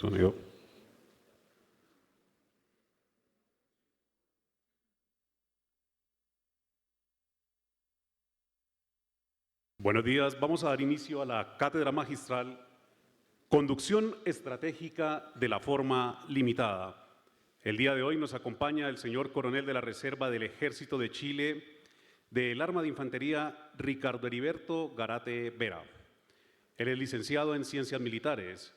Sonido. Buenos días, vamos a dar inicio a la cátedra magistral Conducción Estratégica de la Forma Limitada. El día de hoy nos acompaña el señor coronel de la Reserva del Ejército de Chile del Arma de Infantería Ricardo Heriberto Garate Vera. Él es licenciado en Ciencias Militares,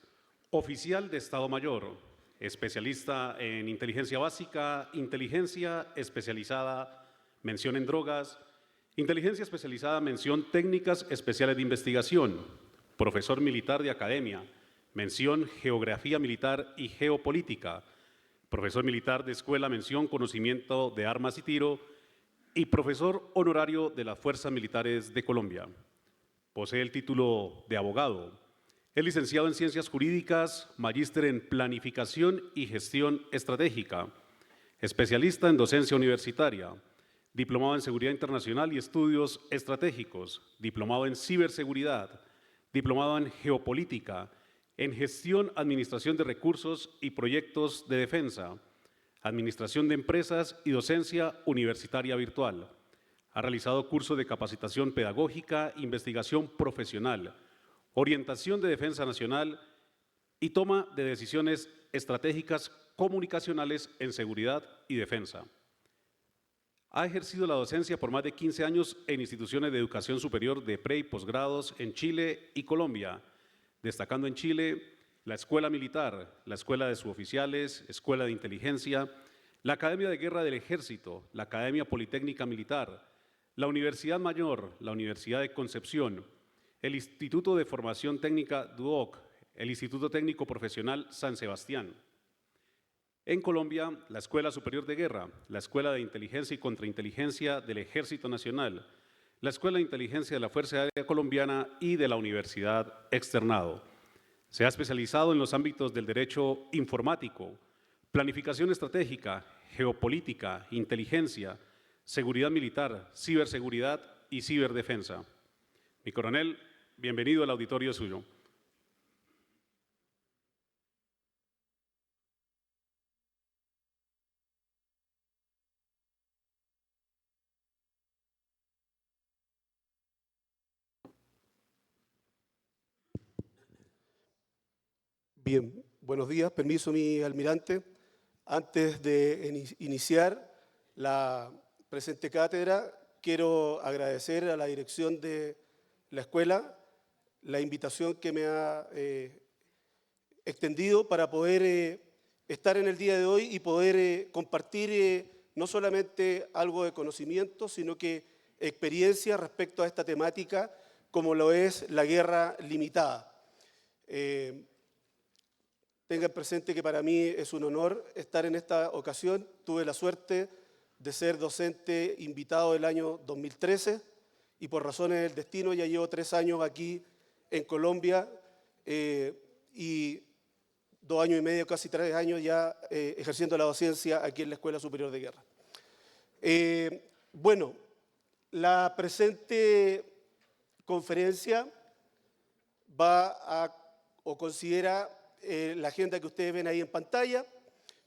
oficial de Estado Mayor, especialista en inteligencia básica, inteligencia especializada, mención en drogas, inteligencia especializada, mención técnicas especiales de investigación, profesor militar de academia, mención geografía militar y geopolítica, profesor militar de escuela, mención conocimiento de armas y tiro y profesor honorario de las Fuerzas Militares de Colombia. Posee el título de abogado. Es licenciado en Ciencias Jurídicas, magíster en Planificación y Gestión Estratégica, especialista en docencia universitaria, diplomado en Seguridad Internacional y Estudios Estratégicos, diplomado en Ciberseguridad, diplomado en Geopolítica, en Gestión, Administración de Recursos y Proyectos de Defensa, Administración de Empresas y Docencia Universitaria Virtual. Ha realizado cursos de capacitación pedagógica, investigación profesional, orientación de defensa nacional y toma de decisiones estratégicas comunicacionales en seguridad y defensa. Ha ejercido la docencia por más de 15 años en instituciones de educación superior de pre- y posgrados en Chile y Colombia, destacando en Chile la Escuela Militar, la Escuela de Suboficiales, Escuela de Inteligencia, la Academia de Guerra del Ejército, la Academia Politécnica Militar, la Universidad Mayor, la Universidad de Concepción, el Instituto de Formación Técnica DUOC, el Instituto Técnico Profesional San Sebastián. En Colombia, la Escuela Superior de Guerra, la Escuela de Inteligencia y Contrainteligencia del Ejército Nacional, la Escuela de Inteligencia de la Fuerza Aérea Colombiana y de la Universidad Externado. Se ha especializado en los ámbitos del derecho informático, planificación estratégica, geopolítica, inteligencia, seguridad militar, ciberseguridad y ciberdefensa. Mi coronel, bienvenido al auditorio suyo. Bien, buenos días. Permiso, mi almirante. Antes de iniciar la presente cátedra, quiero agradecer a la dirección de la escuela la invitación que me ha extendido para poder estar en el día de hoy y poder compartir no solamente algo de conocimiento, sino que experiencia respecto a esta temática, como lo es la guerra limitada. Tengan presente que para mí es un honor estar en esta ocasión. Tuve la suerte de ser docente invitado del año 2013 y por razones del destino ya llevo 3 años aquí en Colombia y 2 años y medio, casi 3 años ya ejerciendo la docencia aquí en la Escuela Superior de Guerra. Bueno, la presente conferencia considera la agenda que ustedes ven ahí en pantalla.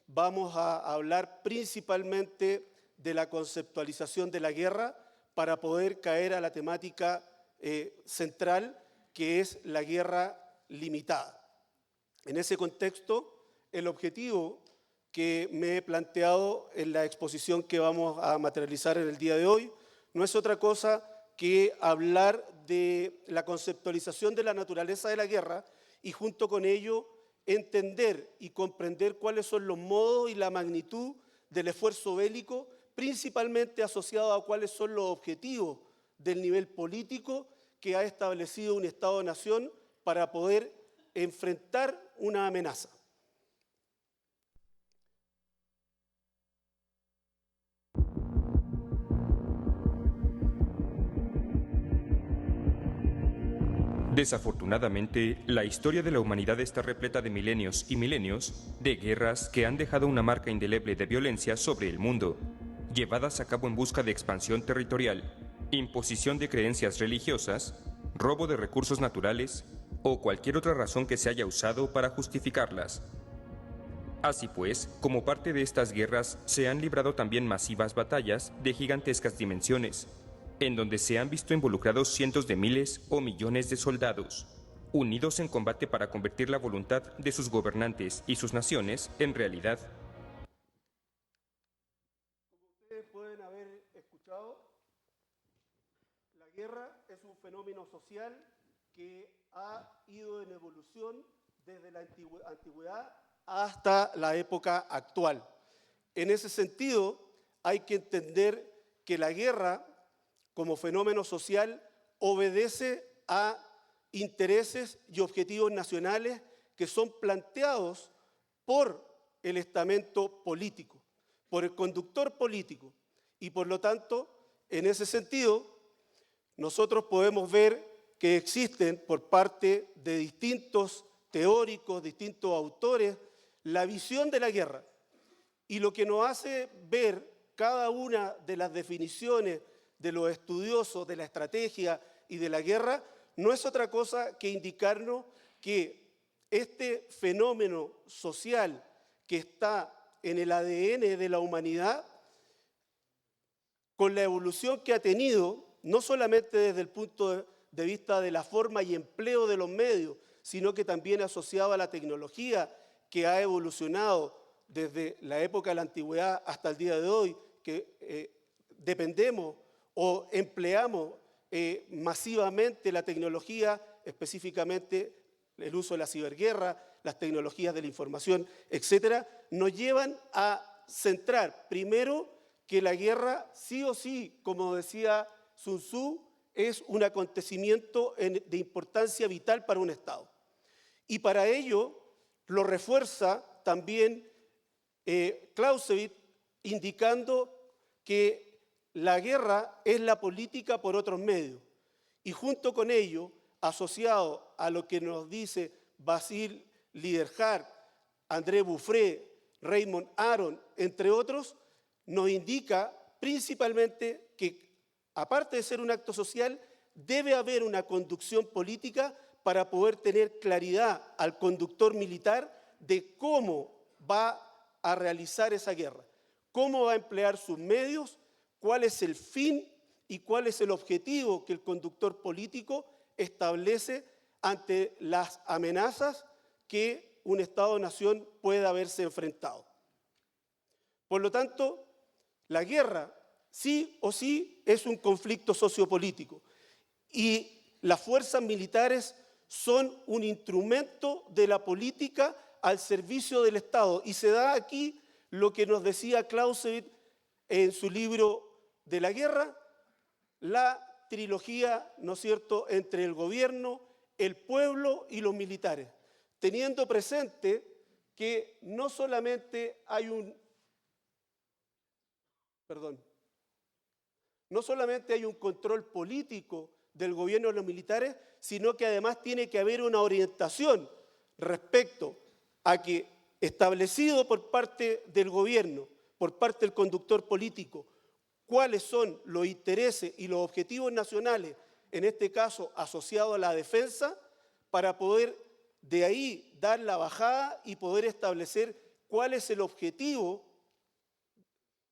Vamos a hablar principalmente de la conceptualización de la guerra para poder caer a la temática central, que es la guerra limitada. En ese contexto, el objetivo que me he planteado en la exposición que vamos a materializar en el día de hoy no es otra cosa que hablar de la conceptualización de la naturaleza de la guerra y junto con ello entender y comprender cuáles son los modos y la magnitud del esfuerzo bélico, principalmente asociado a cuáles son los objetivos del nivel político que ha establecido un Estado-nación para poder enfrentar una amenaza. Desafortunadamente, la historia de la humanidad está repleta de milenios y milenios de guerras que han dejado una marca indeleble de violencia sobre el mundo, llevadas a cabo en busca de expansión territorial, imposición de creencias religiosas, robo de recursos naturales, o cualquier otra razón que se haya usado para justificarlas. Así pues, como parte de estas guerras, se han librado también masivas batallas de gigantescas dimensiones, en donde se han visto involucrados cientos de miles o millones de soldados, unidos en combate para convertir la voluntad de sus gobernantes y sus naciones en realidad. Como ustedes pueden haber escuchado, la guerra es un fenómeno social que ha ido en evolución desde la antigüedad hasta la época actual. En ese sentido, hay que entender que la guerra, como fenómeno social, obedece a intereses y objetivos nacionales que son planteados por el estamento político, por el conductor político. Y por lo tanto, en ese sentido, nosotros podemos ver que existen por parte de distintos teóricos, distintos autores, la visión de la guerra. Y lo que nos hace ver cada una de las definiciones de los estudiosos de la estrategia y de la guerra no es otra cosa que indicarnos que este fenómeno social que está en el ADN de la humanidad, con la evolución que ha tenido, no solamente desde el punto de vista de la forma y empleo de los medios, sino que también asociado a la tecnología que ha evolucionado desde la época de la antigüedad hasta el día de hoy, que dependemos o empleamos masivamente la tecnología, específicamente el uso de la ciberguerra, las tecnologías de la información, etcétera, nos llevan a centrar primero que la guerra sí o sí, como decía Sun Tzu, es un acontecimiento de importancia vital para un Estado. Y para ello lo refuerza también Clausewitz, indicando que la guerra es la política por otros medios. Y junto con ello, asociado a lo que nos dice Basile Liderhart, André Bouffré, Raymond Aron, entre otros, nos indica principalmente que, aparte de ser un acto social, debe haber una conducción política para poder tener claridad al conductor militar de cómo va a realizar esa guerra, cómo va a emplear sus medios, cuál es el fin y cuál es el objetivo que el conductor político establece ante las amenazas que un Estado-nación pueda haberse enfrentado. Por lo tanto, la guerra sí o sí es un conflicto sociopolítico y las fuerzas militares son un instrumento de la política al servicio del Estado. Y se da aquí lo que nos decía Clausewitz en su libro de la guerra, la trilogía, ¿no es cierto?, entre el gobierno, el pueblo y los militares, teniendo presente que no solamente hay un control político del gobierno de los militares, sino que además tiene que haber una orientación respecto a que, establecido por parte del gobierno, por parte del conductor político, cuáles son los intereses y los objetivos nacionales, en este caso asociados a la defensa, para poder de ahí dar la bajada y poder establecer cuál es el objetivo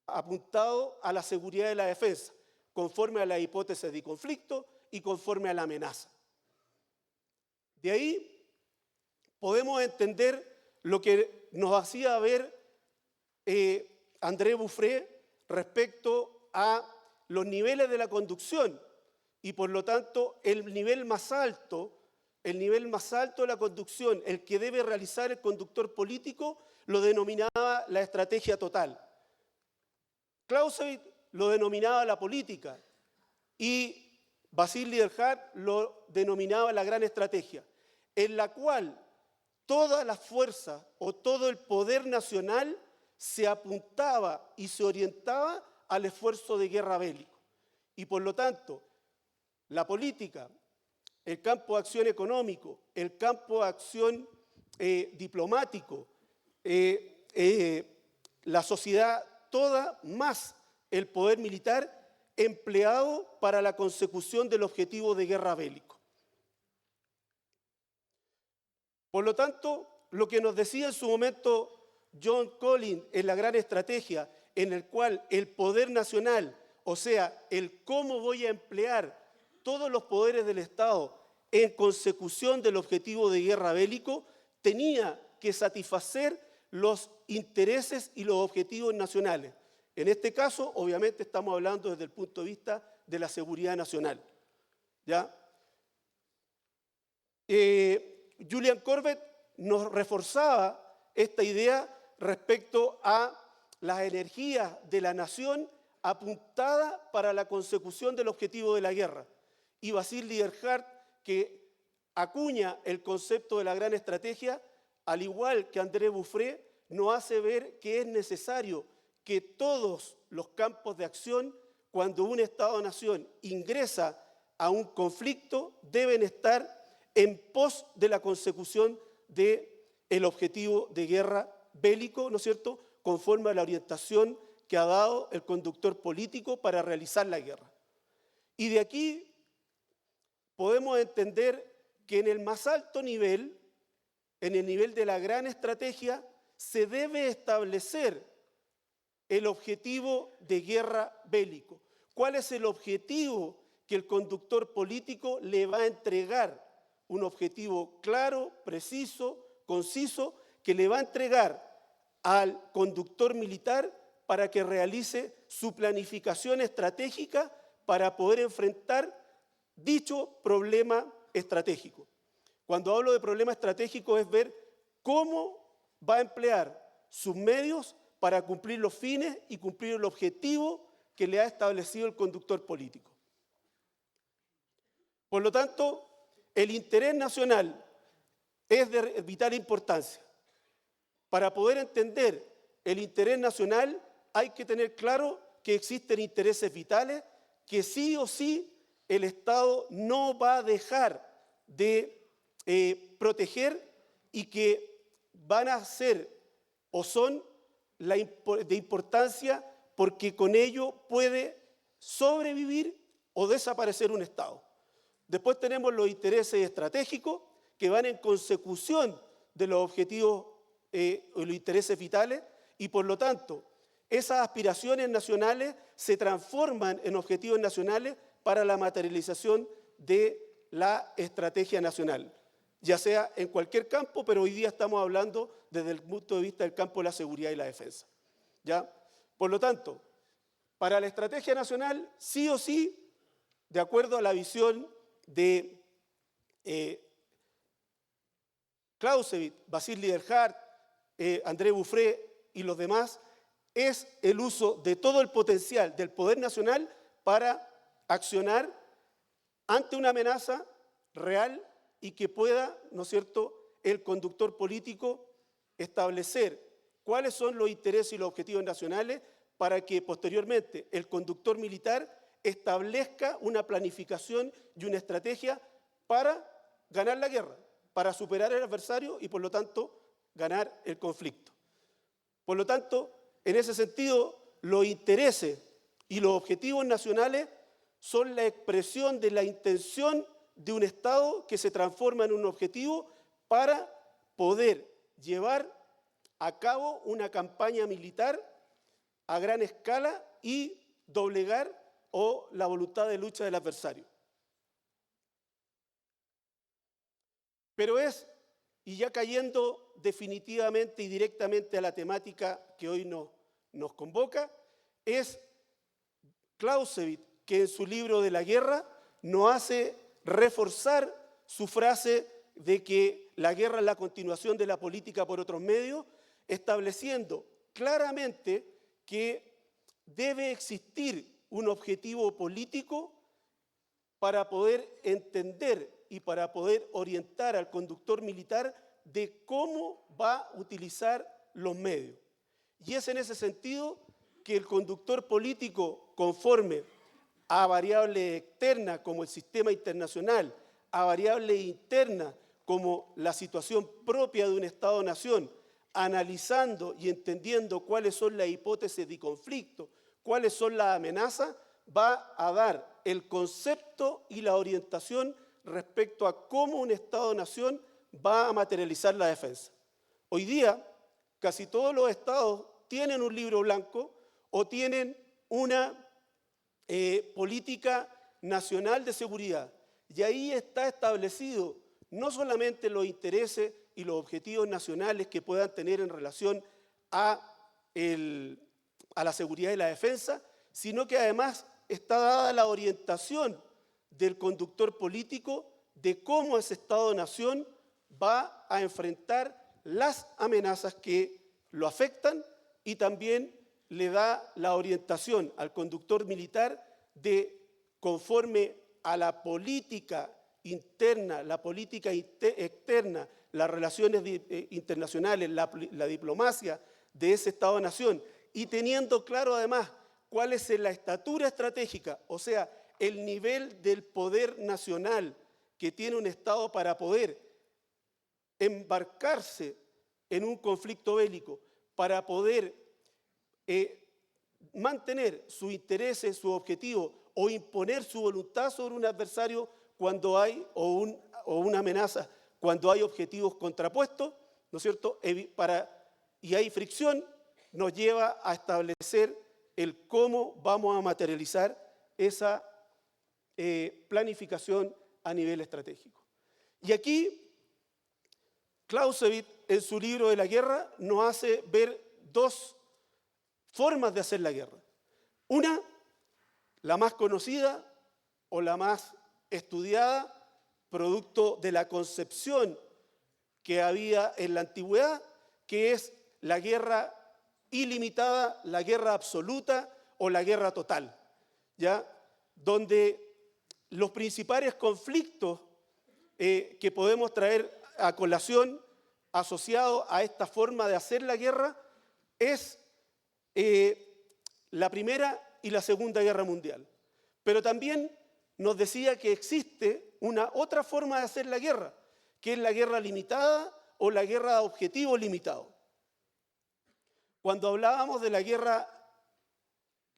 apuntado a la seguridad de la defensa, conforme a la hipótesis de conflicto y conforme a la amenaza. De ahí podemos entender lo que nos hacía ver André Bouffré respecto a los niveles de la conducción y por lo tanto el nivel más alto de la conducción, el que debe realizar el conductor político, lo denominaba la estrategia total. Clausewitz lo denominaba la política y Basile Liderhart lo denominaba la gran estrategia, en la cual toda la fuerza o todo el poder nacional se apuntaba y se orientaba al esfuerzo de guerra bélico. Y por lo tanto, la política, el campo de acción económico, el campo de acción diplomático, la sociedad toda, más el poder militar empleado para la consecución del objetivo de guerra bélico. Por lo tanto, lo que nos decía en su momento John Collins en la gran estrategia, en el cual el poder nacional, o sea, el cómo voy a emplear todos los poderes del Estado en consecución del objetivo de guerra bélico, tenía que satisfacer los intereses y los objetivos nacionales. En este caso, obviamente, estamos hablando desde el punto de vista de la seguridad nacional. ¿Ya? Julian Corbett nos reforzaba esta idea respecto a las energías de la nación apuntada para la consecución del objetivo de la guerra. Y Basil Liderhart, que acuña el concepto de la gran estrategia, al igual que André Bouffré, nos hace ver que es necesario que todos los campos de acción, cuando un Estado-nación ingresa a un conflicto, deben estar en pos de la consecución del objetivo de guerra bélico, ¿no es cierto?, conforme a la orientación que ha dado el conductor político para realizar la guerra. Y de aquí podemos entender que en el más alto nivel, en el nivel de la gran estrategia, se debe establecer el objetivo de guerra bélico. ¿Cuál es el objetivo que el conductor político le va a entregar? Un objetivo claro, preciso, conciso, que le va a entregar al conductor militar para que realice su planificación estratégica para poder enfrentar dicho problema estratégico. Cuando hablo de problema estratégico es ver cómo va a emplear sus medios para cumplir los fines y cumplir el objetivo que le ha establecido el conductor político. Por lo tanto, el interés nacional es de vital importancia. Para poder entender el interés nacional hay que tener claro que existen intereses vitales que sí o sí el Estado no va a dejar de proteger y que van a ser o son de importancia porque con ello puede sobrevivir o desaparecer un Estado. Después tenemos los intereses estratégicos que van en consecución de los objetivos o los intereses vitales y por lo tanto esas aspiraciones nacionales se transforman en objetivos nacionales para la materialización de la estrategia nacional, ya sea en cualquier campo, pero hoy día estamos hablando desde el punto de vista del campo de la seguridad y la defensa. ¿Ya? Por lo tanto, para la estrategia nacional, sí o sí, de acuerdo a la visión de Clausewitz, Basil Liderhart, André Bouffré y los demás, es el uso de todo el potencial del poder nacional para accionar ante una amenaza real y que pueda, ¿no es cierto?, el conductor político establecer cuáles son los intereses y los objetivos nacionales para que posteriormente el conductor militar establezca una planificación y una estrategia para ganar la guerra, para superar al adversario y por lo tanto ganar el conflicto. Por lo tanto, en ese sentido, los intereses y los objetivos nacionales son la expresión de la intención de un Estado que se transforma en un objetivo para poder llevar a cabo una campaña militar a gran escala y doblegar la voluntad de lucha del adversario. Pero y ya cayendo definitivamente y directamente a la temática que hoy nos convoca, es Clausewitz que en su libro de la guerra nos hace reforzar su frase de que la guerra es la continuación de la política por otros medios, estableciendo claramente que debe existir un objetivo político para poder entender y para poder orientar al conductor militar de cómo va a utilizar los medios. Y es en ese sentido que el conductor político, conforme a variables externas como el sistema internacional, a variables internas como la situación propia de un Estado-nación, analizando y entendiendo cuáles son las hipótesis de conflicto, cuáles son las amenazas, va a dar el concepto y la orientación respecto a cómo un Estado-nación va a materializar la defensa. Hoy día, casi todos los estados tienen un libro blanco o tienen una política nacional de seguridad. Y ahí está establecido no solamente los intereses y los objetivos nacionales que puedan tener en relación a la seguridad y la defensa, sino que además está dada la orientación del conductor político de cómo ese Estado-nación va a enfrentar las amenazas que lo afectan y también le da la orientación al conductor militar de, conforme a la política interna, la política externa, las relaciones internacionales, la diplomacia de ese Estado-nación, y teniendo claro además cuál es la estatura estratégica, o sea, el nivel del poder nacional que tiene un Estado para poder embarcarse en un conflicto bélico, para poder mantener sus intereses, su objetivo o imponer su voluntad sobre un adversario cuando hay, o una amenaza, cuando hay objetivos contrapuestos, ¿no es cierto? Y hay fricción, nos lleva a establecer el cómo vamos a materializar esa planificación a nivel estratégico. Y aquí Clausewitz, en su libro de la guerra, nos hace ver dos formas de hacer la guerra. Una, la más conocida o la más estudiada, producto de la concepción que había en la antigüedad, que es la guerra ilimitada, la guerra absoluta o la guerra total, ¿ya? Donde los principales conflictos que podemos traer a colación asociados a esta forma de hacer la guerra es la Primera y la Segunda Guerra Mundial. Pero también nos decía que existe una otra forma de hacer la guerra, que es la guerra limitada o la guerra a objetivo limitado. Cuando hablábamos de la guerra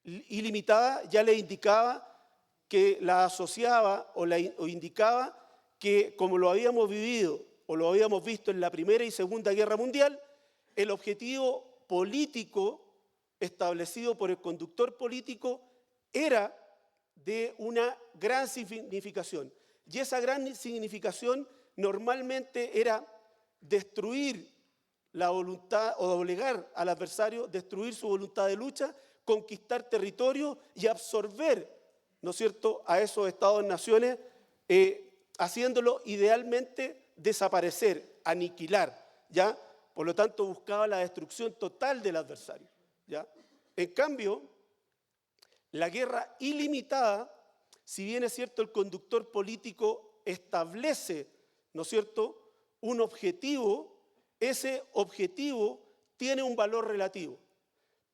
ilimitada, ya le indicaba que la asociaba o indicaba que, como lo habíamos vivido o lo habíamos visto en la Primera y Segunda Guerra Mundial, el objetivo político establecido por el conductor político era de una gran significación. Y esa gran significación normalmente era destruir la voluntad o doblegar al adversario, destruir su voluntad de lucha, conquistar territorio y absorber, ¿no es cierto?, a esos estados-naciones, haciéndolo idealmente desaparecer, aniquilar, ¿ya? Por lo tanto, buscaba la destrucción total del adversario, ¿ya? En cambio, la guerra ilimitada, si bien es cierto el conductor político establece, ¿no es cierto?, un objetivo, ese objetivo tiene un valor relativo.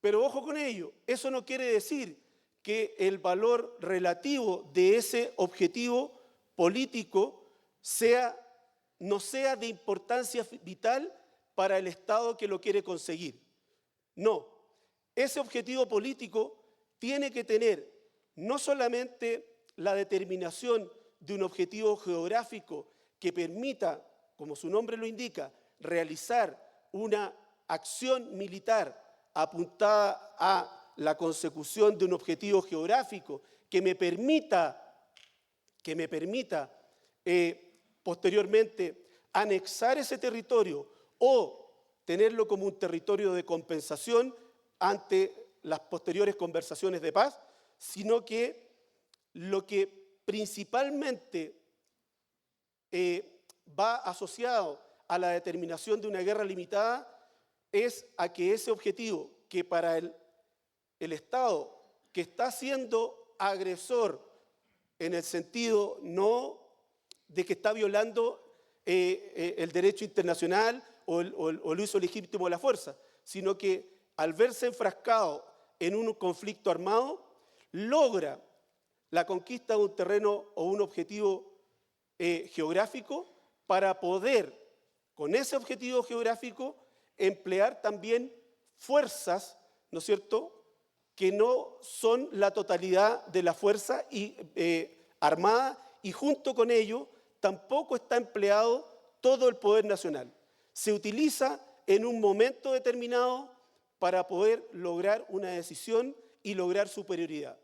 Pero ojo con ello, eso no quiere decir que el valor relativo de ese objetivo político no sea de importancia vital para el Estado que lo quiere conseguir. No, ese objetivo político tiene que tener no solamente la determinación de un objetivo geográfico que permita, como su nombre lo indica, realizar una acción militar apuntada a la consecución de un objetivo geográfico que me permita posteriormente anexar ese territorio o tenerlo como un territorio de compensación ante las posteriores conversaciones de paz, sino que lo que principalmente va asociado a la determinación de una guerra limitada es a que ese objetivo, que para el Estado que está siendo agresor en el sentido no de que está violando el derecho internacional o el uso legítimo de la fuerza, sino que al verse enfrascado en un conflicto armado, logra la conquista de un terreno o un objetivo geográfico para poder, con ese objetivo geográfico, emplear también fuerzas, ¿no es cierto?, que no son la totalidad de la fuerza armada, y junto con ello tampoco está empleado todo el poder nacional. Se utiliza en un momento determinado para poder lograr una decisión y lograr superioridad.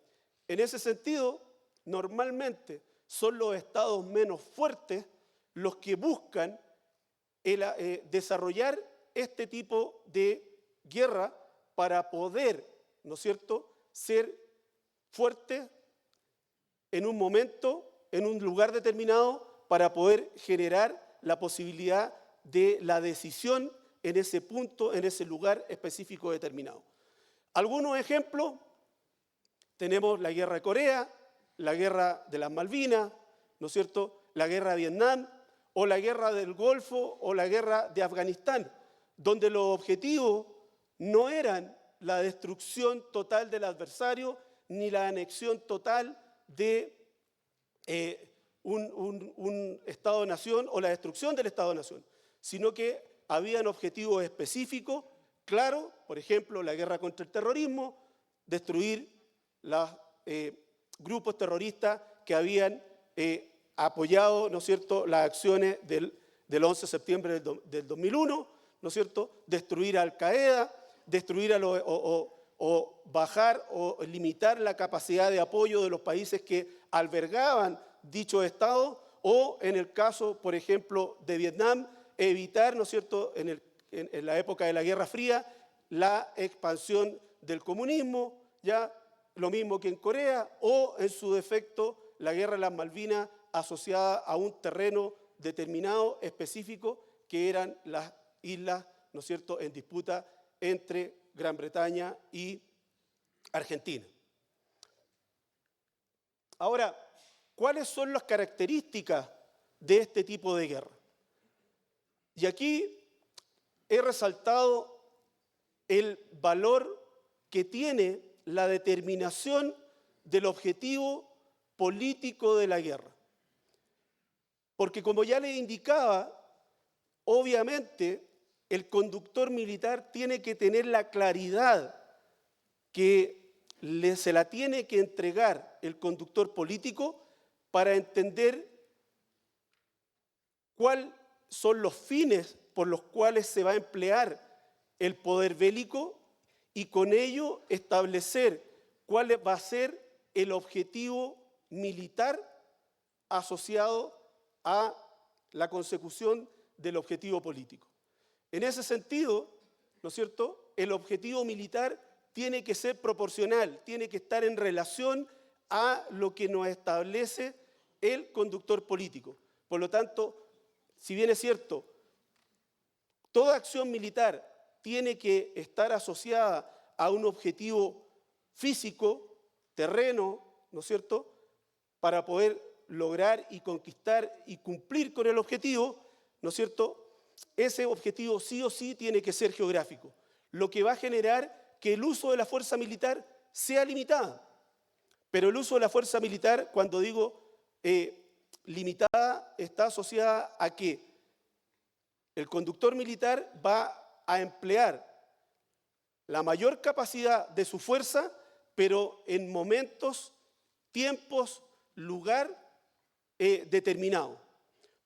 En ese sentido, normalmente son los estados menos fuertes los que buscan desarrollar este tipo de guerra para poder, ¿no es cierto?, ser fuertes en un momento, en un lugar determinado, para poder generar la posibilidad de la decisión en ese punto, en ese lugar específico determinado. Algunos ejemplos, tenemos la guerra de Corea, la guerra de las Malvinas, ¿no es cierto?, la guerra de Vietnam, o la guerra del Golfo, o la guerra de Afganistán, donde los objetivos no eran la destrucción total del adversario, ni la anexión total de un Estado-nación o la destrucción del Estado-nación, sino que habían objetivos específicos, claros, por ejemplo, la guerra contra el terrorismo, destruir los grupos terroristas que habían apoyado, ¿no es cierto?, las acciones del 11 de septiembre del 2001, ¿no es cierto?, destruir a Al-Qaeda, destruir o bajar o limitar la capacidad de apoyo de los países que albergaban dichos estados, o en el caso, por ejemplo, de Vietnam, evitar, ¿no es cierto?, en la época de la Guerra Fría, la expansión del comunismo, ya lo mismo que en Corea, o en su defecto, la Guerra de las Malvinas asociada a un terreno determinado, específico, que eran las islas, ¿no es cierto?, en disputa entre Gran Bretaña y Argentina. Ahora, ¿cuáles son las características de este tipo de guerra? Y aquí he resaltado el valor que tiene la determinación del objetivo político de la guerra. Porque como ya les indicaba, obviamente el conductor militar tiene que tener la claridad que se la tiene que entregar el conductor político para entender cuáles son los fines por los cuales se va a emplear el poder bélico y con ello establecer cuál va a ser el objetivo militar asociado a la consecución del objetivo político. En ese sentido, ¿no es cierto?, el objetivo militar tiene que ser proporcional, tiene que estar en relación a lo que nos establece el conductor político. Por lo tanto, si bien es cierto, toda acción militar tiene que estar asociada a un objetivo físico, terreno, ¿no es cierto?, para poder lograr y conquistar y cumplir con el objetivo, ¿no es cierto?, ese objetivo sí o sí tiene que ser geográfico, lo que va a generar que el uso de la fuerza militar sea limitada. Pero el uso de la fuerza militar, cuando digo limitada, está asociada a que el conductor militar va a emplear la mayor capacidad de su fuerza, pero en momentos, tiempos, lugar determinado.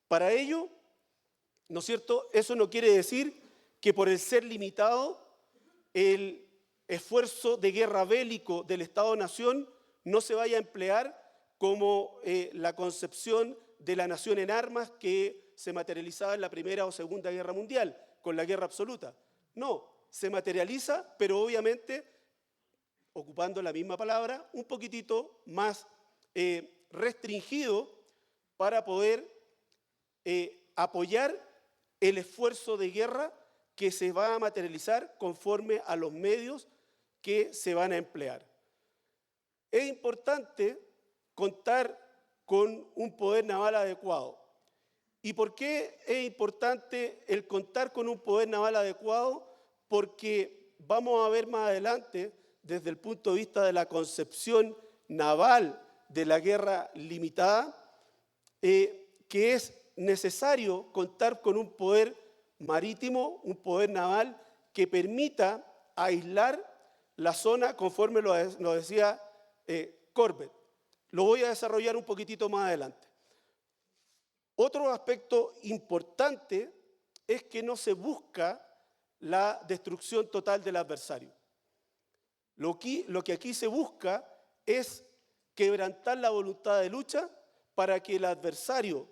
Para ello, ¿no es cierto?, eso no quiere decir que por el ser limitado, el esfuerzo de guerra bélico del Estado-nación no se vaya a emplear como la concepción de la nación en armas que se materializaba en la Primera o Segunda Guerra Mundial, con la guerra absoluta. No, se materializa, pero obviamente, ocupando la misma palabra, un poquitito más restringido para poder apoyar el esfuerzo de guerra que se va a materializar conforme a los medios que se van a emplear. Es importante contar con un poder naval adecuado. ¿Y por qué es importante el contar con un poder naval adecuado? Porque vamos a ver más adelante, desde el punto de vista de la concepción naval de la guerra limitada, que es necesario contar con un poder marítimo, un poder naval que permita aislar la zona conforme lo decía Corbett. Lo voy a desarrollar un poquitito más adelante. Otro aspecto importante es que no se busca la destrucción total del adversario. Lo que aquí se busca es quebrantar la voluntad de lucha para que el adversario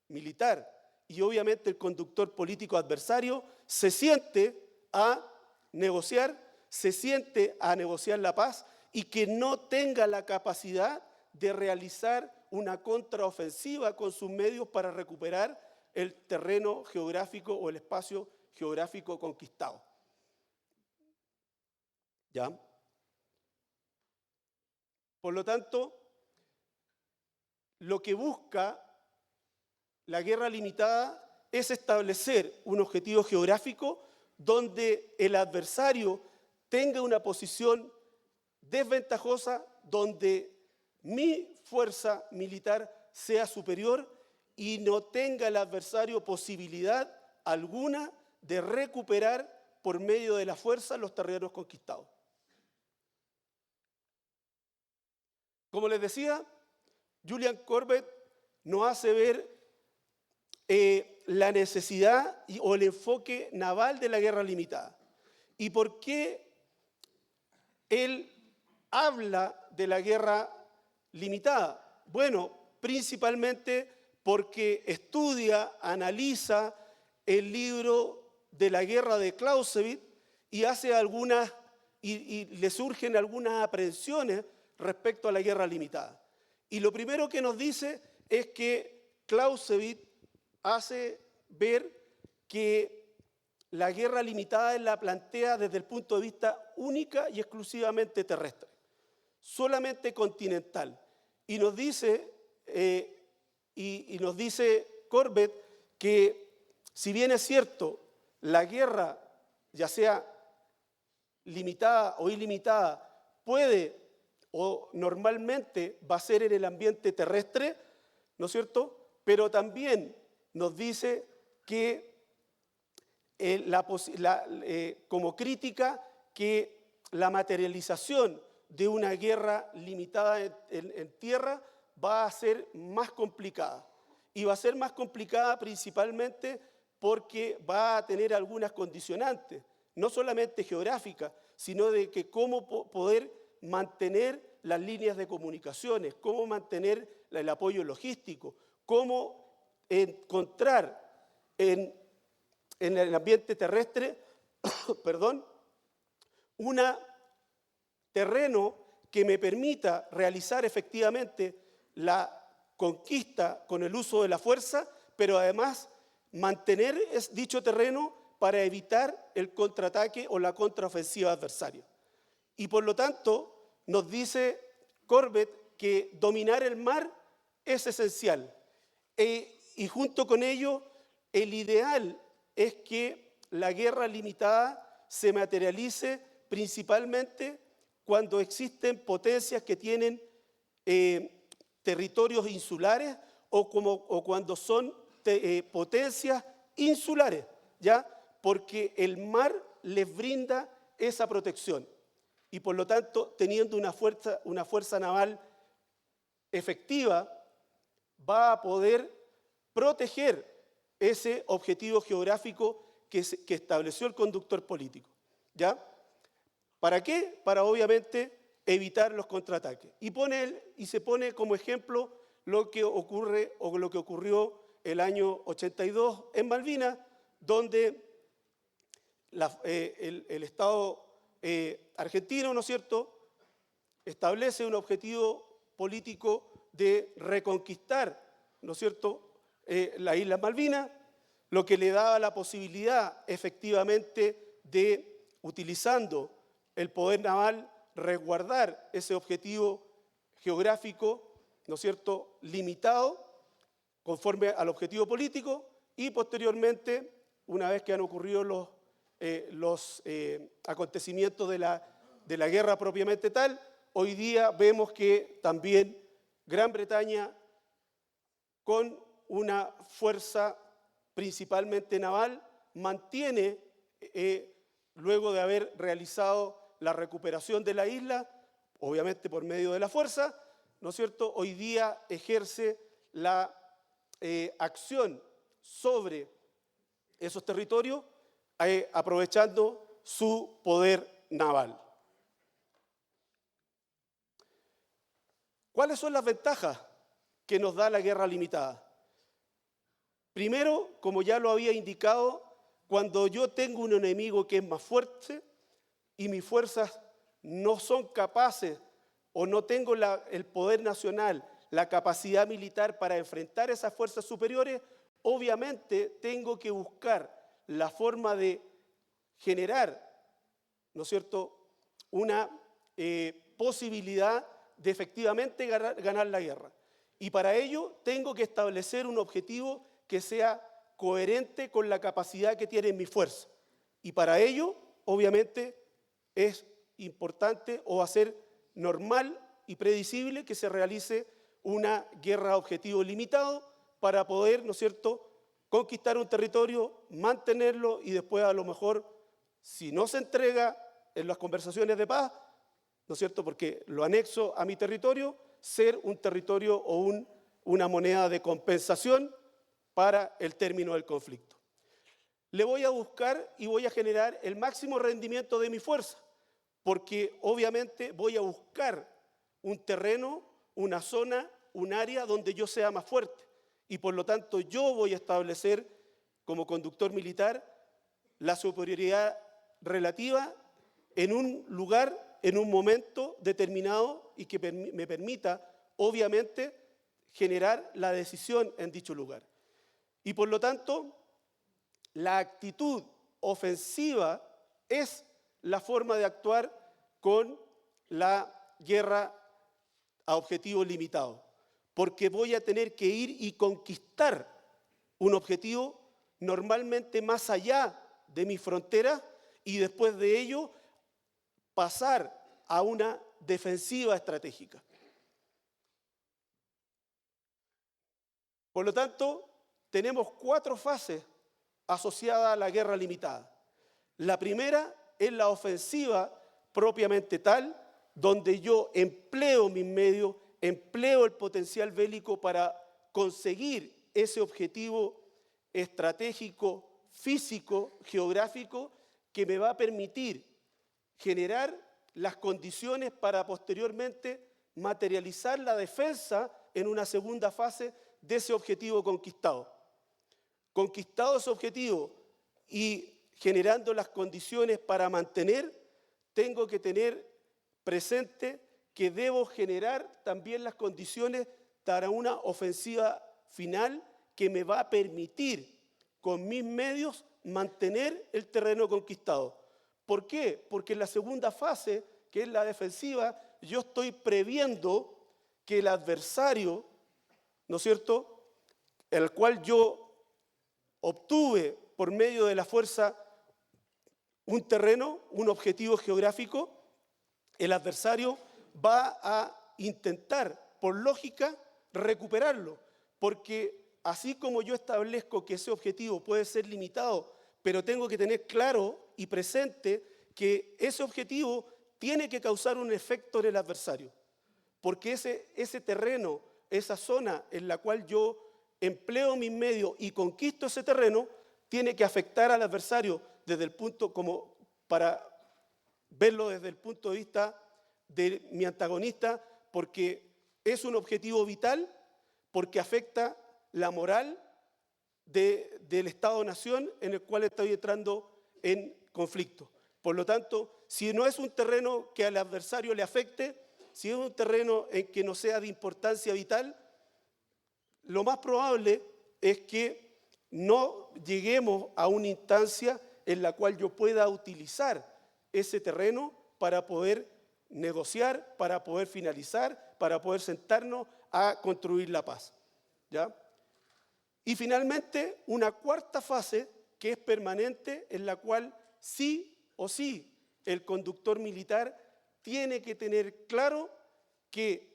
militar y obviamente el conductor político adversario se siente a negociar la paz y que no tenga la capacidad de realizar una contraofensiva con sus medios para recuperar el terreno geográfico o el espacio geográfico conquistado. ¿Ya? Por lo tanto, lo que busca la guerra limitada es establecer un objetivo geográfico donde el adversario tenga una posición desventajosa, donde mi fuerza militar sea superior y no tenga el adversario posibilidad alguna de recuperar por medio de la fuerza los terrenos conquistados. Como les decía, Julian Corbett nos hace ver la necesidad o el enfoque naval de la guerra limitada. ¿Y por qué él habla de la guerra limitada? Bueno, principalmente porque estudia, analiza el libro de la guerra de Clausewitz y hace y le surgen algunas aprehensiones respecto a la guerra limitada. Y lo primero que nos dice es que Clausewitz hace ver que la guerra limitada la plantea desde el punto de vista única y exclusivamente terrestre, solamente continental. Y nos dice Corbett que si bien es cierto, la guerra, ya sea limitada o ilimitada, puede o normalmente va a ser en el ambiente terrestre, ¿no es cierto? Pero también nos dice que como crítica que la materialización de una guerra limitada en tierra va a ser más complicada. Y va a ser más complicada principalmente porque va a tener algunas condicionantes, no solamente geográficas, sino de que cómo poder mantener las líneas de comunicaciones, cómo mantener el apoyo logístico, cómo encontrar en el ambiente terrestre un terreno que me permita realizar efectivamente la conquista con el uso de la fuerza, pero además mantener dicho terreno para evitar el contraataque o la contraofensiva adversaria. Y por lo tanto, nos dice Corbett que dominar el mar es esencial. Y junto con ello, el ideal es que la guerra limitada se materialice principalmente cuando existen potencias que tienen territorios insulares o cuando son potencias insulares, ¿ya? Porque el mar les brinda esa protección. Y por lo tanto, teniendo una fuerza naval efectiva, va a poder proteger ese objetivo geográfico que estableció el conductor político. ¿Ya? ¿Para qué? Para obviamente evitar los contraataques. Y se pone como ejemplo lo que ocurrió el año 82 en Malvinas, donde el Estado argentino, ¿no es cierto?, establece un objetivo político de reconquistar, ¿no es cierto?, la isla Malvinas, lo que le daba la posibilidad efectivamente de, utilizando el poder naval, resguardar ese objetivo geográfico, ¿no es cierto?, limitado, conforme al objetivo político, y posteriormente, una vez que han ocurrido los acontecimientos de la guerra propiamente tal, hoy día vemos que también Gran Bretaña, con una fuerza principalmente naval, mantiene, luego de haber realizado la recuperación de la isla, obviamente por medio de la fuerza, ¿no es cierto?, hoy día ejerce la acción sobre esos territorios, aprovechando su poder naval. ¿Cuáles son las ventajas que nos da la guerra limitada? Primero, como ya lo había indicado, cuando yo tengo un enemigo que es más fuerte y mis fuerzas no son capaces o no tengo el poder nacional, la capacidad militar para enfrentar esas fuerzas superiores, obviamente tengo que buscar la forma de generar, ¿no es cierto?, una posibilidad de efectivamente ganar la guerra. Y para ello tengo que establecer un objetivo que sea coherente con la capacidad que tiene mi fuerza. Y para ello, obviamente, es importante o va a ser normal y predecible que se realice una guerra a objetivo limitado para poder, ¿no es cierto?, conquistar un territorio, mantenerlo y después a lo mejor, si no se entrega en las conversaciones de paz, ¿no es cierto?, porque lo anexo a mi territorio, ser un territorio o una moneda de compensación para el término del conflicto. Le voy a buscar y voy a generar el máximo rendimiento de mi fuerza, porque obviamente voy a buscar un terreno, una zona, un área donde yo sea más fuerte. Y por lo tanto yo voy a establecer como conductor militar la superioridad relativa en un lugar, en un momento determinado y que me permita, obviamente, generar la decisión en dicho lugar. Y por lo tanto, la actitud ofensiva es la forma de actuar con la guerra a objetivo limitado, porque voy a tener que ir y conquistar un objetivo normalmente más allá de mis fronteras y después de ello pasar a una defensiva estratégica. Por lo tanto, tenemos 4 fases asociadas a la guerra limitada. La primera es la ofensiva propiamente tal, donde yo empleo mis medios, empleo el potencial bélico para conseguir ese objetivo estratégico, físico, geográfico, que me va a permitir generar las condiciones para posteriormente materializar la defensa en una segunda fase de ese objetivo conquistado. Conquistado ese objetivo y generando las condiciones para mantener, tengo que tener presente que debo generar también las condiciones para una ofensiva final que me va a permitir, con mis medios, mantener el terreno conquistado. ¿Por qué? Porque en la segunda fase, que es la defensiva, yo estoy previendo que el adversario, ¿no es cierto?, el cual yo obtuve por medio de la fuerza un terreno, un objetivo geográfico, el adversario va a intentar, por lógica, recuperarlo, porque así como yo establezco que ese objetivo puede ser limitado, pero tengo que tener claro y presente que ese objetivo tiene que causar un efecto en el adversario, porque ese terreno, esa zona en la cual yo empleo mis medios y conquisto ese terreno, tiene que afectar al adversario desde el punto, como para verlo desde el punto de vista de mi antagonista, porque es un objetivo vital, porque afecta la moral del Estado-Nación en el cual estoy entrando en conflicto. Por lo tanto, si no es un terreno que al adversario le afecte, si es un terreno en que no sea de importancia vital, lo más probable es que no lleguemos a una instancia en la cual yo pueda utilizar ese terreno para poder negociar, para poder finalizar, para poder sentarnos a construir la paz. ¿Ya? Y finalmente, una cuarta fase que es permanente, en la cual sí o sí el conductor militar tiene que tener claro que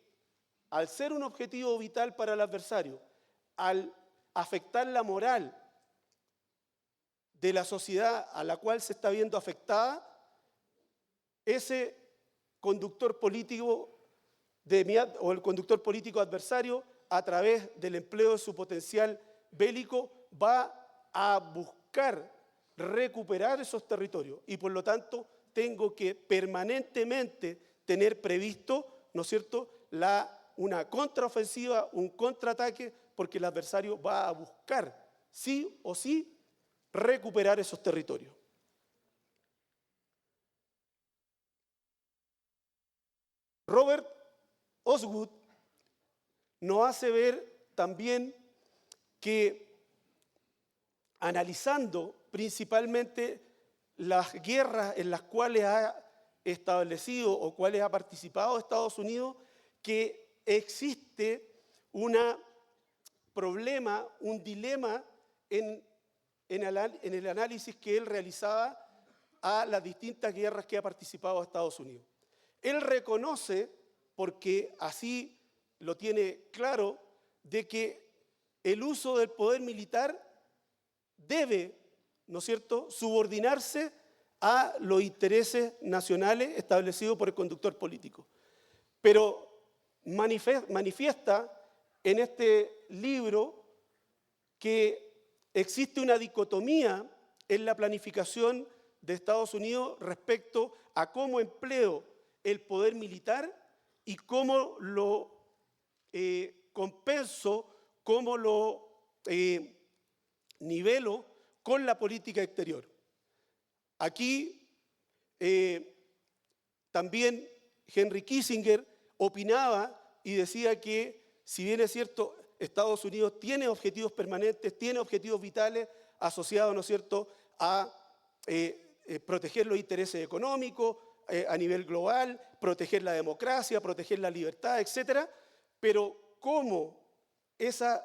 al ser un objetivo vital para el adversario, al afectar la moral de la sociedad a la cual se está viendo afectada, ese conductor político o el conductor político adversario a través del empleo de su potencial bélico, va a buscar recuperar esos territorios y por lo tanto tengo que permanentemente tener previsto, ¿no es cierto?, una contraofensiva, un contraataque, porque el adversario va a buscar, sí o sí, recuperar esos territorios. Robert Osgood nos hace ver también que, analizando principalmente las guerras en las cuales ha establecido o cuales ha participado Estados Unidos, que existe un problema, un dilema en el análisis que él realizaba a las distintas guerras que ha participado Estados Unidos. Él reconoce, porque así lo tiene claro, de que el uso del poder militar debe, ¿no es cierto?, subordinarse a los intereses nacionales establecidos por el conductor político. Pero manifiesta en este libro que existe una dicotomía en la planificación de Estados Unidos respecto a cómo empleo el poder militar y cómo lo compenso, cómo lo nivelo con la política exterior. Aquí también Henry Kissinger opinaba y decía que, si bien es cierto, Estados Unidos tiene objetivos permanentes, tiene objetivos vitales asociados, ¿no es cierto?, a proteger los intereses económicos a nivel global, proteger la democracia, proteger la libertad, etcétera, pero cómo esos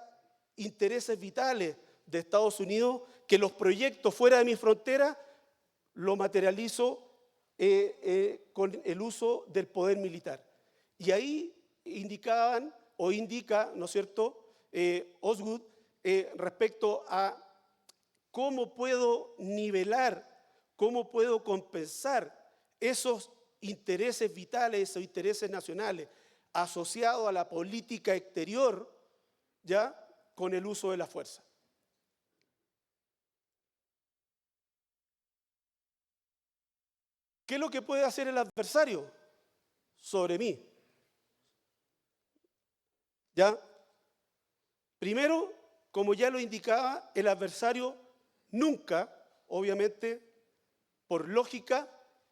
intereses vitales de Estados Unidos, que los proyectos fuera de mi frontera, lo materializo con el uso del poder militar. Y ahí indicaban, o indica, ¿no es cierto?, Osgood, respecto a cómo puedo nivelar, cómo puedo compensar esos intereses vitales, esos intereses nacionales asociados a la política exterior, ya, con el uso de la fuerza. ¿Qué es lo que puede hacer el adversario sobre mí? ¿Ya? Primero, como ya lo indicaba, el adversario nunca, obviamente, por lógica,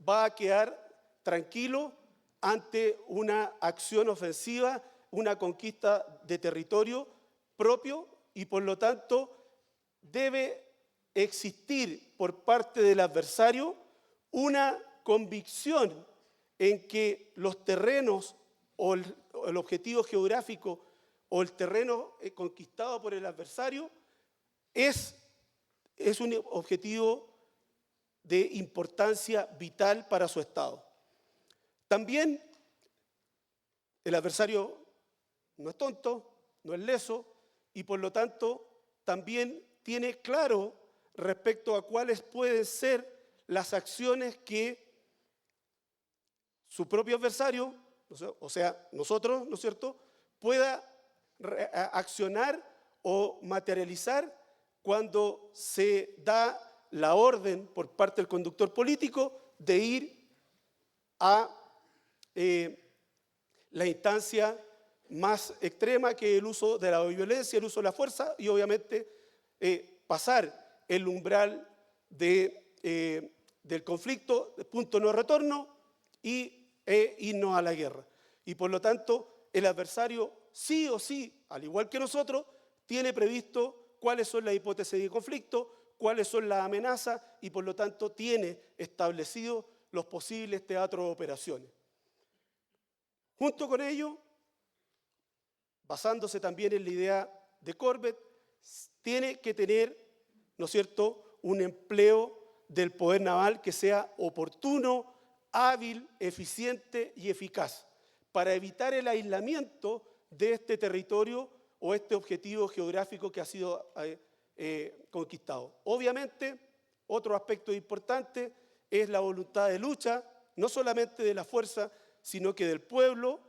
va a quedar tranquilo ante una acción ofensiva, una conquista de territorio propio y, por lo tanto, debe existir por parte del adversario una convicción en que los terrenos o el objetivo geográfico o el terreno conquistado por el adversario es un objetivo de importancia vital para su Estado. También el adversario no es tonto, no es leso y por lo tanto también tiene claro respecto a cuáles pueden ser las acciones que su propio adversario, o sea, nosotros, ¿no es cierto?, pueda accionar o materializar cuando se da la orden por parte del conductor político de ir a la instancia más extrema, que es el uso de la violencia, el uso de la fuerza y obviamente pasar el umbral del conflicto, punto no retorno, y irnos a la guerra. Y por lo tanto, el adversario sí o sí, al igual que nosotros, tiene previsto cuáles son las hipótesis de conflicto, cuáles son las amenazas y por lo tanto tiene establecidos los posibles teatros de operaciones. Junto con ello, basándose también en la idea de Corbett, tiene que tener, ¿no es cierto?, un empleo del poder naval que sea oportuno, hábil, eficiente y eficaz, para evitar el aislamiento de este territorio o este objetivo geográfico que ha sido conquistado. Obviamente, otro aspecto importante es la voluntad de lucha, no solamente de la fuerza, sino que del pueblo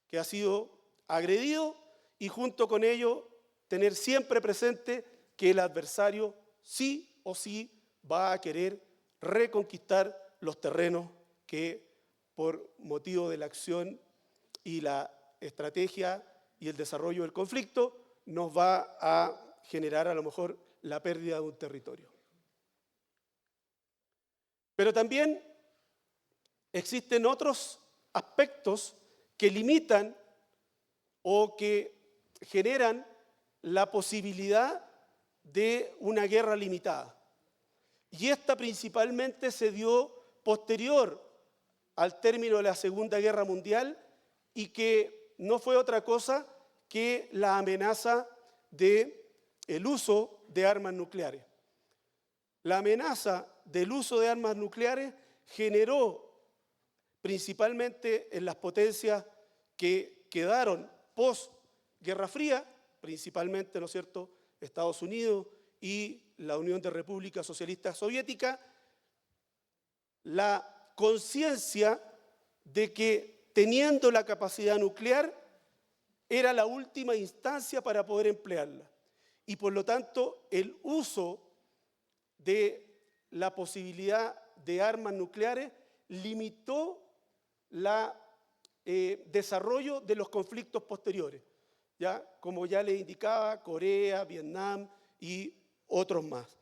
que ha sido agredido y junto con ello tener siempre presente que el adversario sí o sí va a querer reconquistar los terrenos que por motivo de la acción y la estrategia y el desarrollo del conflicto nos va a generar a lo mejor la pérdida de un territorio. Pero también existen otros aspectos que limitan o que generan la posibilidad de una guerra limitada. Y esta principalmente se dio posterior al término de la Segunda Guerra Mundial y que no fue otra cosa que la amenaza del uso de armas nucleares. La amenaza del uso de armas nucleares generó principalmente en las potencias que quedaron post-Guerra Fría, principalmente, ¿no es cierto?, Estados Unidos y la Unión de Repúblicas Socialistas Soviéticas, la conciencia de que teniendo la capacidad nuclear era la última instancia para poder emplearla. Y por lo tanto, el uso de la posibilidad de armas nucleares limitó el desarrollo de los conflictos posteriores, ¿ya? Como ya les indicaba, Corea, Vietnam y otros más.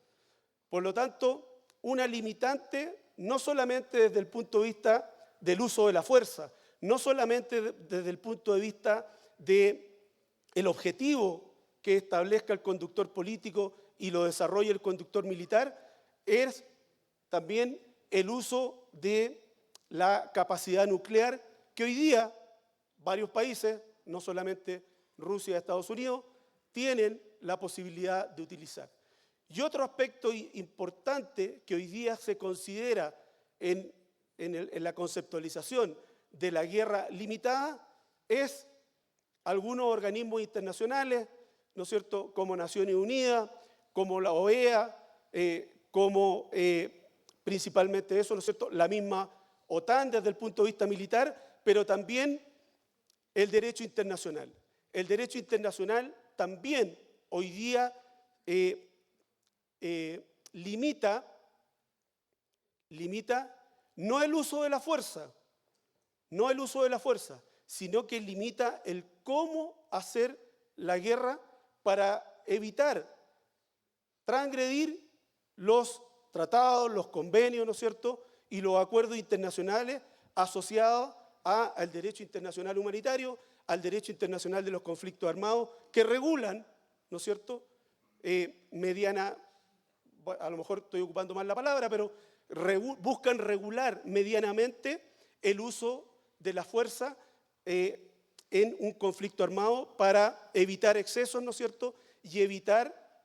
Por lo tanto, una limitante no solamente desde el punto de vista del uso de la fuerza, no solamente desde el punto de vista del objetivo que establezca el conductor político y lo desarrolle el conductor militar, es también el uso de la capacidad nuclear que hoy día varios países, no solamente Rusia y Estados Unidos, tienen la posibilidad de utilizar. Y otro aspecto importante que hoy día se considera en la conceptualización de la guerra limitada es algunos organismos internacionales, ¿no es cierto?, como Naciones Unidas, como la OEA, como principalmente eso, ¿no es cierto?, la misma OTAN desde el punto de vista militar, pero también el derecho internacional. El derecho internacional también hoy día limita no el uso de la fuerza, sino que limita el cómo hacer la guerra para evitar transgredir los tratados, los convenios, ¿no es cierto?, y los acuerdos internacionales asociados al derecho internacional humanitario, al derecho internacional de los conflictos armados, que regulan, ¿no es cierto?, a lo mejor estoy ocupando mal la palabra, pero buscan regular medianamente el uso de la fuerza en un conflicto armado para evitar excesos, ¿no es cierto?, y evitar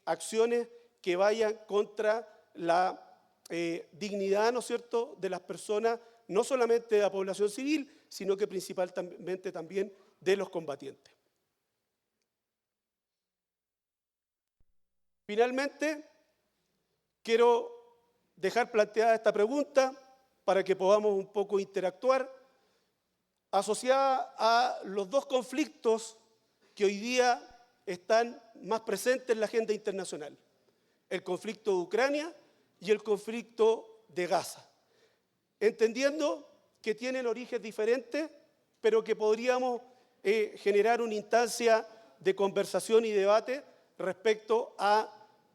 acciones que vayan contra la dignidad, ¿no es cierto?, de las personas, no solamente de la población civil, sino que principalmente también de los combatientes. Finalmente, quiero dejar planteada esta pregunta para que podamos un poco interactuar, asociada a los dos conflictos que hoy día están más presentes en la agenda internacional: el conflicto de Ucrania y el conflicto de Gaza, entendiendo que tienen orígenes diferentes, pero que podríamos generar una instancia de conversación y debate respecto a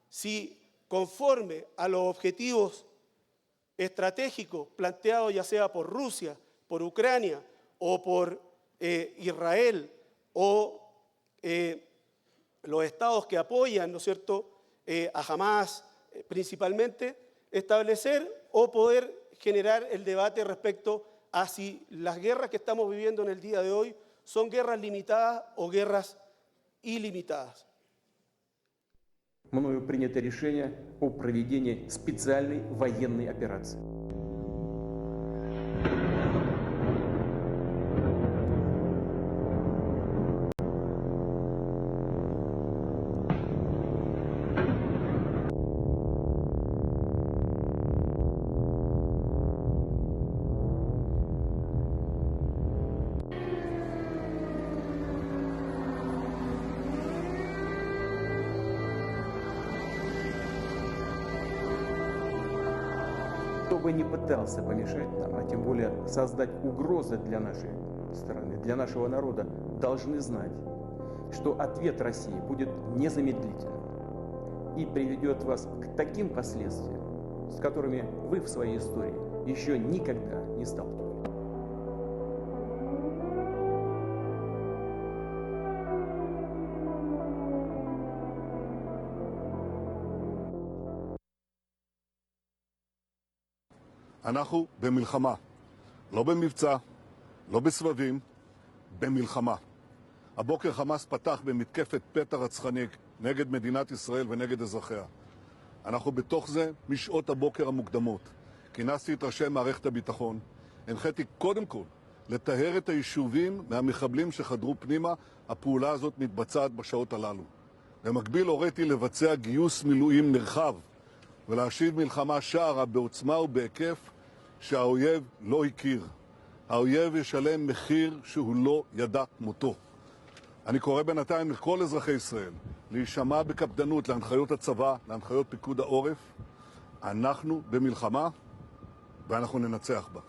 si, conforme a los objetivos estratégicos planteados ya sea por Rusia, por Ucrania o por Israel o los estados que apoyan, ¿no es cierto?, a Hamás principalmente, establecer o poder generar el debate respecto a si las guerras que estamos viviendo en el día de hoy son guerras limitadas o guerras ilimitadas. Мною принято решение о проведении специальной военной операции. кто бы ни пытался помешать нам, а тем более создать угрозы для нашей страны, для нашего народа, должны знать, что ответ России будет незамедлительным и приведет вас к таким последствиям, с которыми вы в своей истории еще никогда не сталкивались. אנחנו במלחמה, לא במבצע, לא בסבבים, במלחמה. הבוקר חמאס פתח במתקפת פתע רצחנית נגד מדינת ישראל ונגד אזרחיה. אנחנו בתוך זה משעות הבוקר המוקדמות. כינסתי את ראשי מערכת הביטחון, הנחיתי קודם כל לטהר את היישובים מהמחבלים שחדרו פנימה. הפעולה הזאת מתבצעת בשעות הללו. במקביל הוריתי לבצע גיוס מילואים נרחב ולהשיב מלחמה שערה בעוצמה ובהיקף שהאויב לא הכיר. האויב ישלם מחיר שהוא לא ידע כמותו. אני קורא בינתיים לכל אזרחי ישראל להישמע בקפדנות להנחיות הצבא, להנחיות פיקוד העורף. אנחנו במלחמה ואנחנו ננצח בה.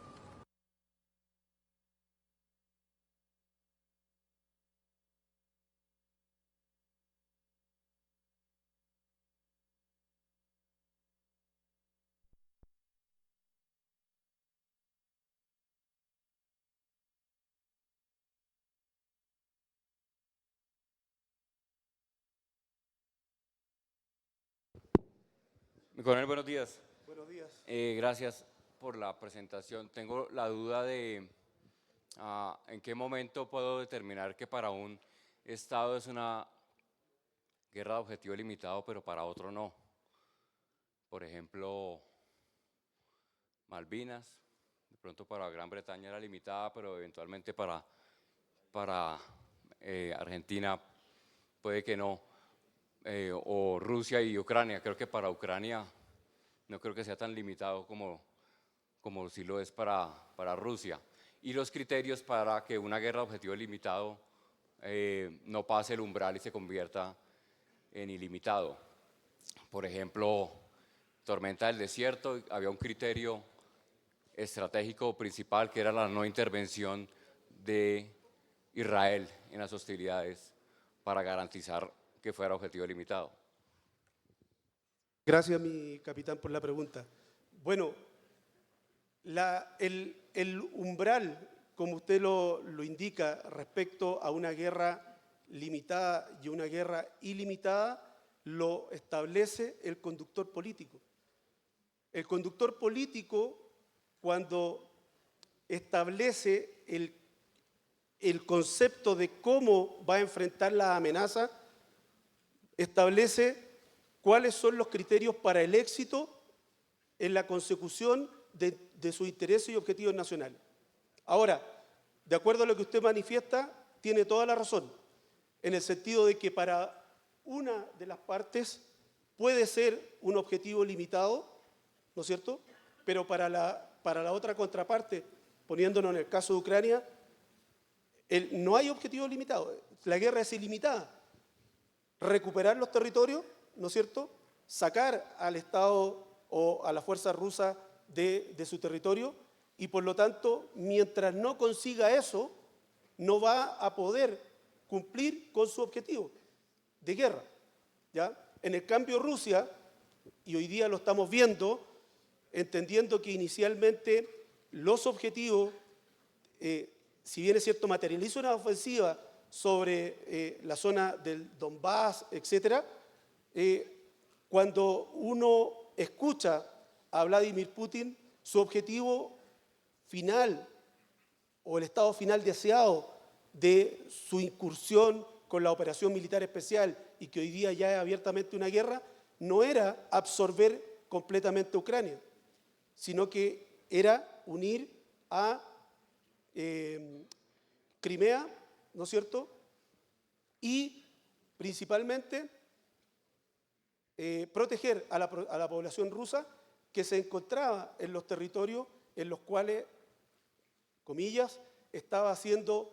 Mi coronel, buenos días. Buenos días. Gracias por la presentación. Tengo la duda de en qué momento puedo determinar que para un Estado es una guerra de objetivo limitado, pero para otro no. Por ejemplo, Malvinas, de pronto para Gran Bretaña era limitada, pero eventualmente para Argentina puede que no. O Rusia y Ucrania, creo que para Ucrania no creo que sea tan limitado como si lo es para Rusia. Y los criterios para que una guerra de objetivo limitado no pase el umbral y se convierta en ilimitado. Por ejemplo, Tormenta del Desierto, había un criterio estratégico principal que era la no intervención de Israel en las hostilidades para garantizar que fuera objetivo limitado. Gracias, mi capitán, por la pregunta. Bueno, el umbral, como usted lo indica, respecto a una guerra limitada y una guerra ilimitada, lo establece el conductor político. El conductor político, cuando establece el concepto de cómo va a enfrentar la amenaza, establece cuáles son los criterios para el éxito en la consecución de sus intereses y objetivos nacionales. Ahora, de acuerdo a lo que usted manifiesta, tiene toda la razón, en el sentido de que para una de las partes puede ser un objetivo limitado, ¿no es cierto? Pero para la otra contraparte, poniéndonos en el caso de Ucrania, no hay objetivo limitado, la guerra es ilimitada. Recuperar los territorios, ¿no es cierto?, sacar al Estado o a la fuerza rusa de su territorio y, por lo tanto, mientras no consiga eso, no va a poder cumplir con su objetivo de guerra, ¿ya? En el cambio, Rusia, y hoy día lo estamos viendo, entendiendo que inicialmente los objetivos, si bien es cierto, materializa una ofensiva sobre la zona del Donbass, etc., cuando uno escucha a Vladimir Putin, su objetivo final o el estado final deseado de su incursión con la operación militar especial y que hoy día ya es abiertamente una guerra, no era absorber completamente Ucrania, sino que era unir a Crimea, ¿no es cierto?, y principalmente proteger a la población rusa que se encontraba en los territorios en los cuales, comillas, estaba siendo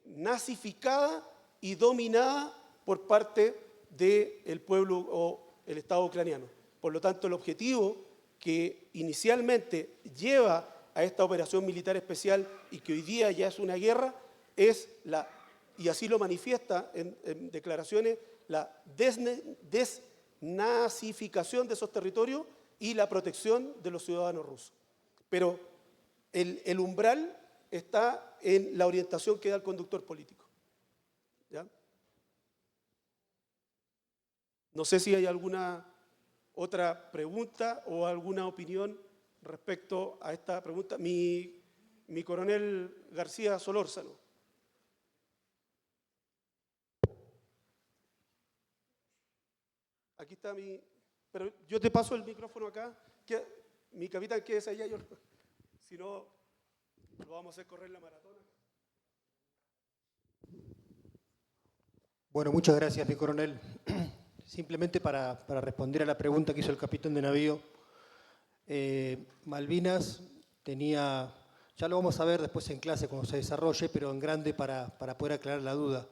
nazificada y dominada por parte del pueblo o el Estado ucraniano. Por lo tanto, el objetivo que inicialmente lleva a esta operación militar especial y que hoy día ya es una guerra, es y así lo manifiesta en declaraciones, la desnazificación de esos territorios y la protección de los ciudadanos rusos. Pero el umbral está en la orientación que da el conductor político. ¿Ya? No sé si hay alguna otra pregunta o alguna opinión respecto a esta pregunta. Mi coronel García Solórzano. Aquí está pero yo te paso el micrófono acá. Mi capitán, quédese allá. Si no, lo vamos a hacer correr la maratona. Bueno, muchas gracias, mi coronel. Simplemente para responder a la pregunta que hizo el capitán de navío, Malvinas tenía, ya lo vamos a ver después en clase cuando se desarrolle, pero en grande para poder aclarar la duda.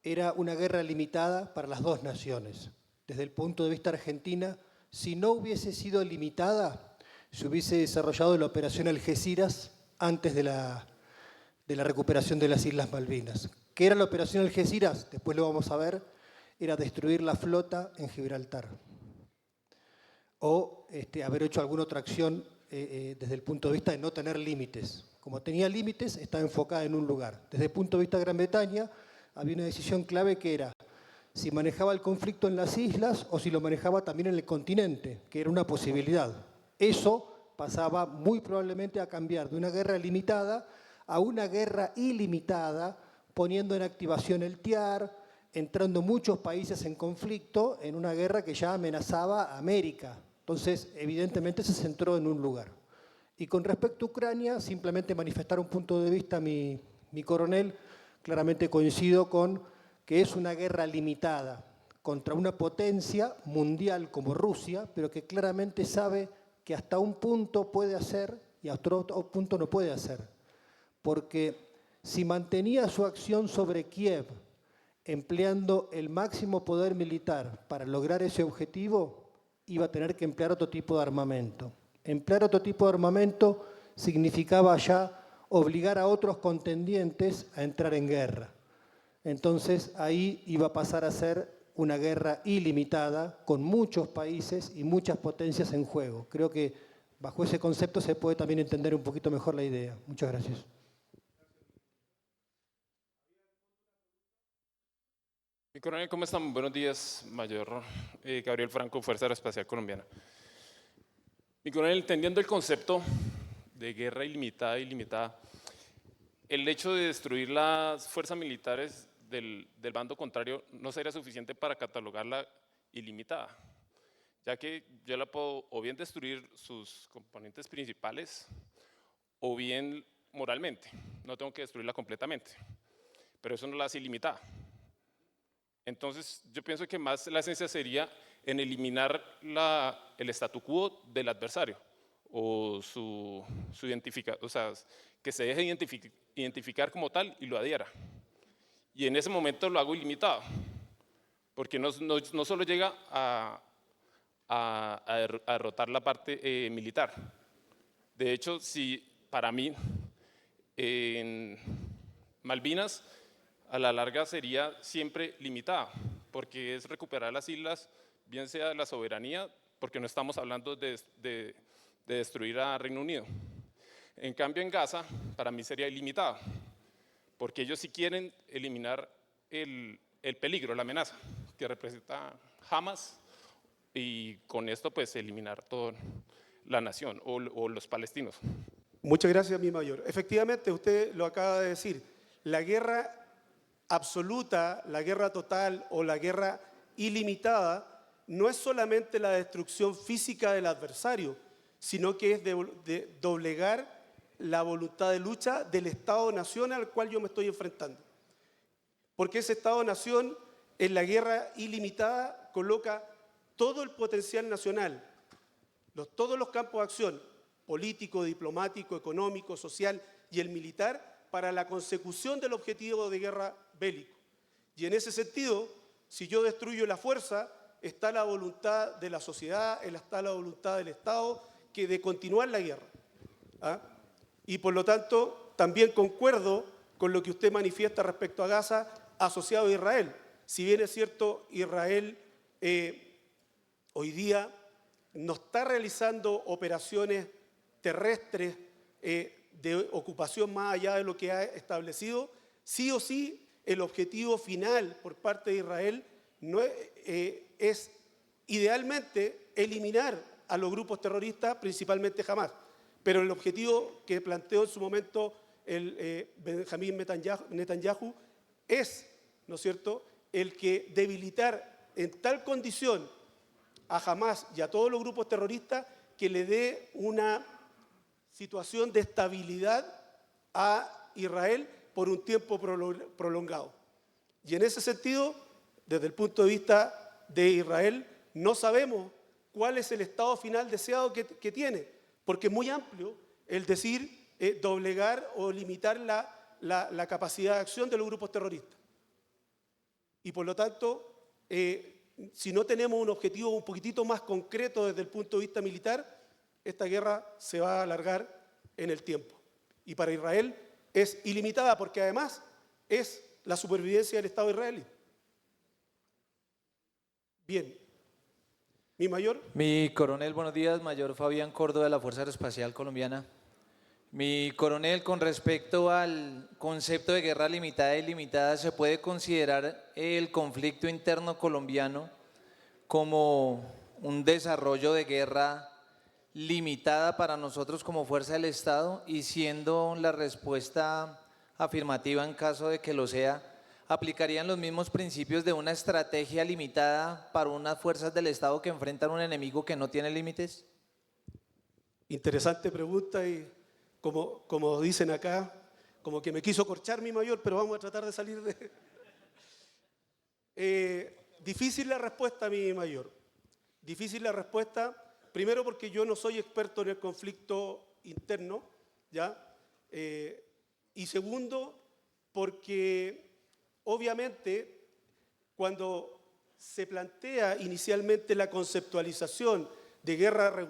Era una guerra limitada para las dos naciones. Desde el punto de vista argentina, si no hubiese sido limitada, se hubiese desarrollado la operación Algeciras antes de la recuperación de las Islas Malvinas. ¿Qué era la operación Algeciras? Después lo vamos a ver. Era destruir la flota en Gibraltar. O haber hecho alguna otra acción desde el punto de vista de no tener límites. Como tenía límites, estaba enfocada en un lugar. Desde el punto de vista de Gran Bretaña, había una decisión clave que era si manejaba el conflicto en las islas o si lo manejaba también en el continente, que era una posibilidad. Eso pasaba muy probablemente a cambiar de una guerra limitada a una guerra ilimitada, poniendo en activación el TIAR, entrando muchos países en conflicto en una guerra que ya amenazaba a América. Entonces, evidentemente se centró en un lugar. Y con respecto a Ucrania, simplemente manifestar un punto de vista, mi coronel, claramente coincido con que es una guerra limitada contra una potencia mundial como Rusia, pero que claramente sabe que hasta un punto puede hacer y hasta otro punto no puede hacer. Porque si mantenía su acción sobre Kiev, empleando el máximo poder militar para lograr ese objetivo, iba a tener que emplear otro tipo de armamento. Emplear otro tipo de armamento significaba ya obligar a otros contendientes a entrar en guerra. Entonces ahí iba a pasar a ser una guerra ilimitada con muchos países y muchas potencias en juego. Creo que bajo ese concepto se puede también entender un poquito mejor la idea. Muchas gracias. Mi coronel, ¿cómo están? Buenos días, mayor Gabriel Franco, Fuerza Aeroespacial Colombiana. Mi coronel, entendiendo el concepto de guerra ilimitada, el hecho de destruir las fuerzas militares del bando contrario no sería suficiente para catalogarla ilimitada, ya que yo la puedo o bien destruir sus componentes principales o bien moralmente, no tengo que destruirla completamente, pero eso no la hace ilimitada. Entonces, yo pienso que más la esencia sería en eliminar el statu quo del adversario o su identificación, o sea, que se deje identificar como tal y lo adhiera. Y en ese momento lo hago ilimitado, porque no solo llega a derrotar la parte militar. De hecho, si para mí en Malvinas a la larga sería siempre limitada, porque es recuperar las islas, bien sea la soberanía, porque no estamos hablando de destruir a Reino Unido. En cambio, en Gaza, para mí sería ilimitada, porque ellos sí quieren eliminar el peligro, la amenaza que representa Hamas, y con esto pues eliminar toda la nación o los palestinos. Muchas gracias, mi mayor. Efectivamente, usted lo acaba de decir, la guerra absoluta, la guerra total o la guerra ilimitada no es solamente la destrucción física del adversario, sino que es de doblegar la voluntad de lucha del Estado-nación al cual yo me estoy enfrentando. Porque ese Estado-nación en la guerra ilimitada coloca todo el potencial nacional, todos los campos de acción, político, diplomático, económico, social y el militar, para la consecución del objetivo de guerra bélico. Y en ese sentido, si yo destruyo la fuerza, está la voluntad de la sociedad, está la voluntad del Estado de continuar la guerra. ¿Ah? Y por lo tanto, también concuerdo con lo que usted manifiesta respecto a Gaza asociado a Israel. Si bien es cierto, Israel hoy día no está realizando operaciones terrestres de ocupación más allá de lo que ha establecido, sí o sí el objetivo final por parte de Israel no es idealmente eliminar a los grupos terroristas, principalmente Hamás. Pero el objetivo que planteó en su momento el Benjamín Netanyahu es, ¿no es cierto?, el que debilitar en tal condición a Hamás y a todos los grupos terroristas que le dé una situación de estabilidad a Israel por un tiempo prolongado. Y en ese sentido, desde el punto de vista de Israel, no sabemos cuál es el estado final deseado que tiene, porque es muy amplio el decir doblegar o limitar la capacidad de acción de los grupos terroristas. Y por lo tanto, si no tenemos un objetivo un poquitito más concreto desde el punto de vista militar, esta guerra se va a alargar en el tiempo. Y para Israel es ilimitada, porque además es la supervivencia del Estado israelí. Bien. Mi mayor. Mi coronel, buenos días, mayor Fabián Córdoba de la Fuerza Aeroespacial Colombiana. Mi coronel, con respecto al concepto de guerra limitada y ilimitada, ¿se puede considerar el conflicto interno colombiano como un desarrollo de guerra limitada para nosotros como fuerza del Estado? Y siendo la respuesta afirmativa en caso de que lo sea, ¿aplicarían los mismos principios de una estrategia limitada para unas fuerzas del Estado que enfrentan un enemigo que no tiene límites? Interesante pregunta y como dicen acá, como que me quiso corchar mi mayor, pero vamos a tratar de salir de... Difícil la respuesta, mi mayor. Difícil la respuesta, primero porque yo no soy experto en el conflicto interno, ¿ya? Y segundo, porque obviamente cuando se plantea inicialmente la conceptualización de guerra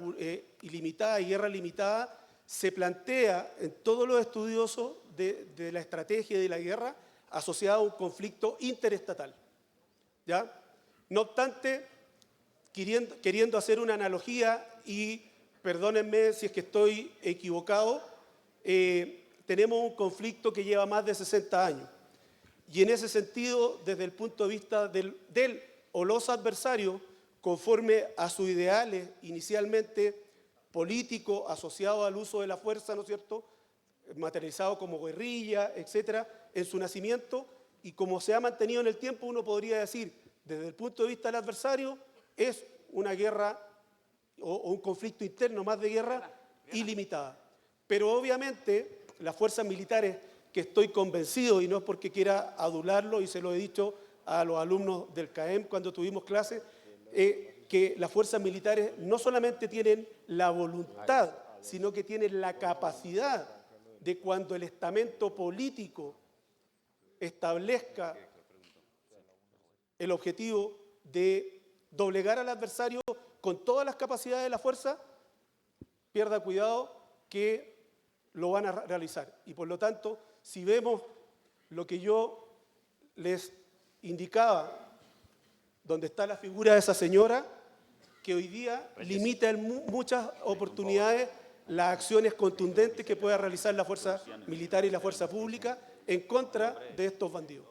ilimitada y guerra limitada, se plantea en todos los estudiosos de la estrategia de la guerra asociada a un conflicto interestatal, ¿ya? No obstante, queriendo hacer una analogía, y perdónenme si es que estoy equivocado, tenemos un conflicto que lleva más de 60 años. Y en ese sentido, desde el punto de vista del o los adversarios, conforme a sus ideales inicialmente políticos asociados al uso de la fuerza, ¿no es cierto?, materializado como guerrilla, etcétera, en su nacimiento, y como se ha mantenido en el tiempo, uno podría decir, desde el punto de vista del adversario, es una guerra o un conflicto interno más de guerra ilimitada. Pero obviamente las fuerzas militares, que estoy convencido, y no es porque quiera adularlo, y se lo he dicho a los alumnos del CAEM cuando tuvimos clases, que las fuerzas militares no solamente tienen la voluntad, sino que tienen la capacidad de, cuando el estamento político establezca el objetivo de doblegar al adversario con todas las capacidades de la fuerza, pierda cuidado que lo van a realizar. Y por lo tanto, si vemos lo que yo les indicaba, donde está la figura de esa señora, que hoy día limita en muchas oportunidades las acciones contundentes que pueda realizar la fuerza militar y la fuerza pública en contra de estos bandidos.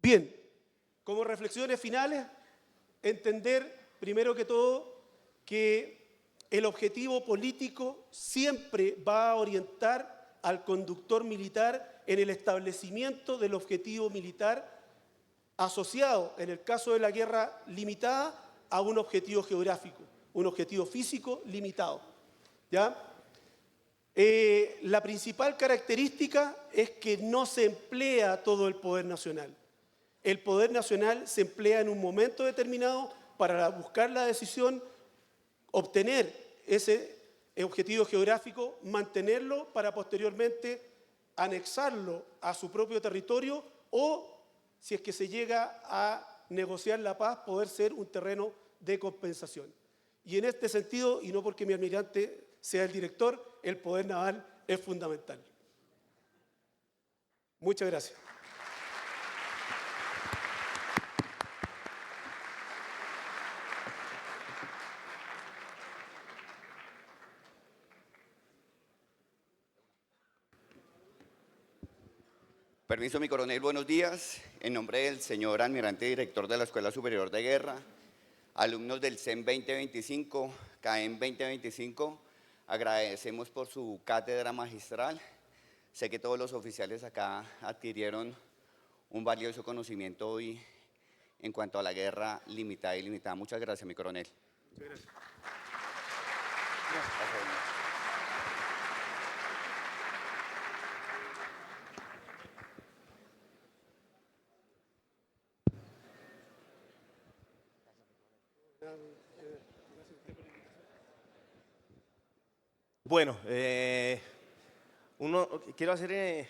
Bien, como reflexiones finales, entender primero que todo que el objetivo político siempre va a orientar al conductor militar en el establecimiento del objetivo militar asociado, en el caso de la guerra limitada, a un objetivo geográfico, un objetivo físico limitado, ¿ya? La principal característica es que no se emplea todo el poder nacional. El poder nacional se emplea en un momento determinado para buscar la decisión, obtener ese objetivo geográfico, mantenerlo para posteriormente anexarlo a su propio territorio o, si es que se llega a negociar la paz, poder ser un terreno de compensación. Y en este sentido, y no porque mi almirante sea el director, el poder naval es fundamental. Muchas gracias. Permiso, mi coronel, buenos días. En nombre del señor almirante director de la Escuela Superior de Guerra, alumnos del CEN 2025, CAEM 2025, agradecemos por su cátedra magistral. Sé que todos los oficiales acá adquirieron un valioso conocimiento hoy en cuanto a la guerra limitada y ilimitada. Muchas gracias, mi coronel. Muchas gracias. Bueno, quiero hacer,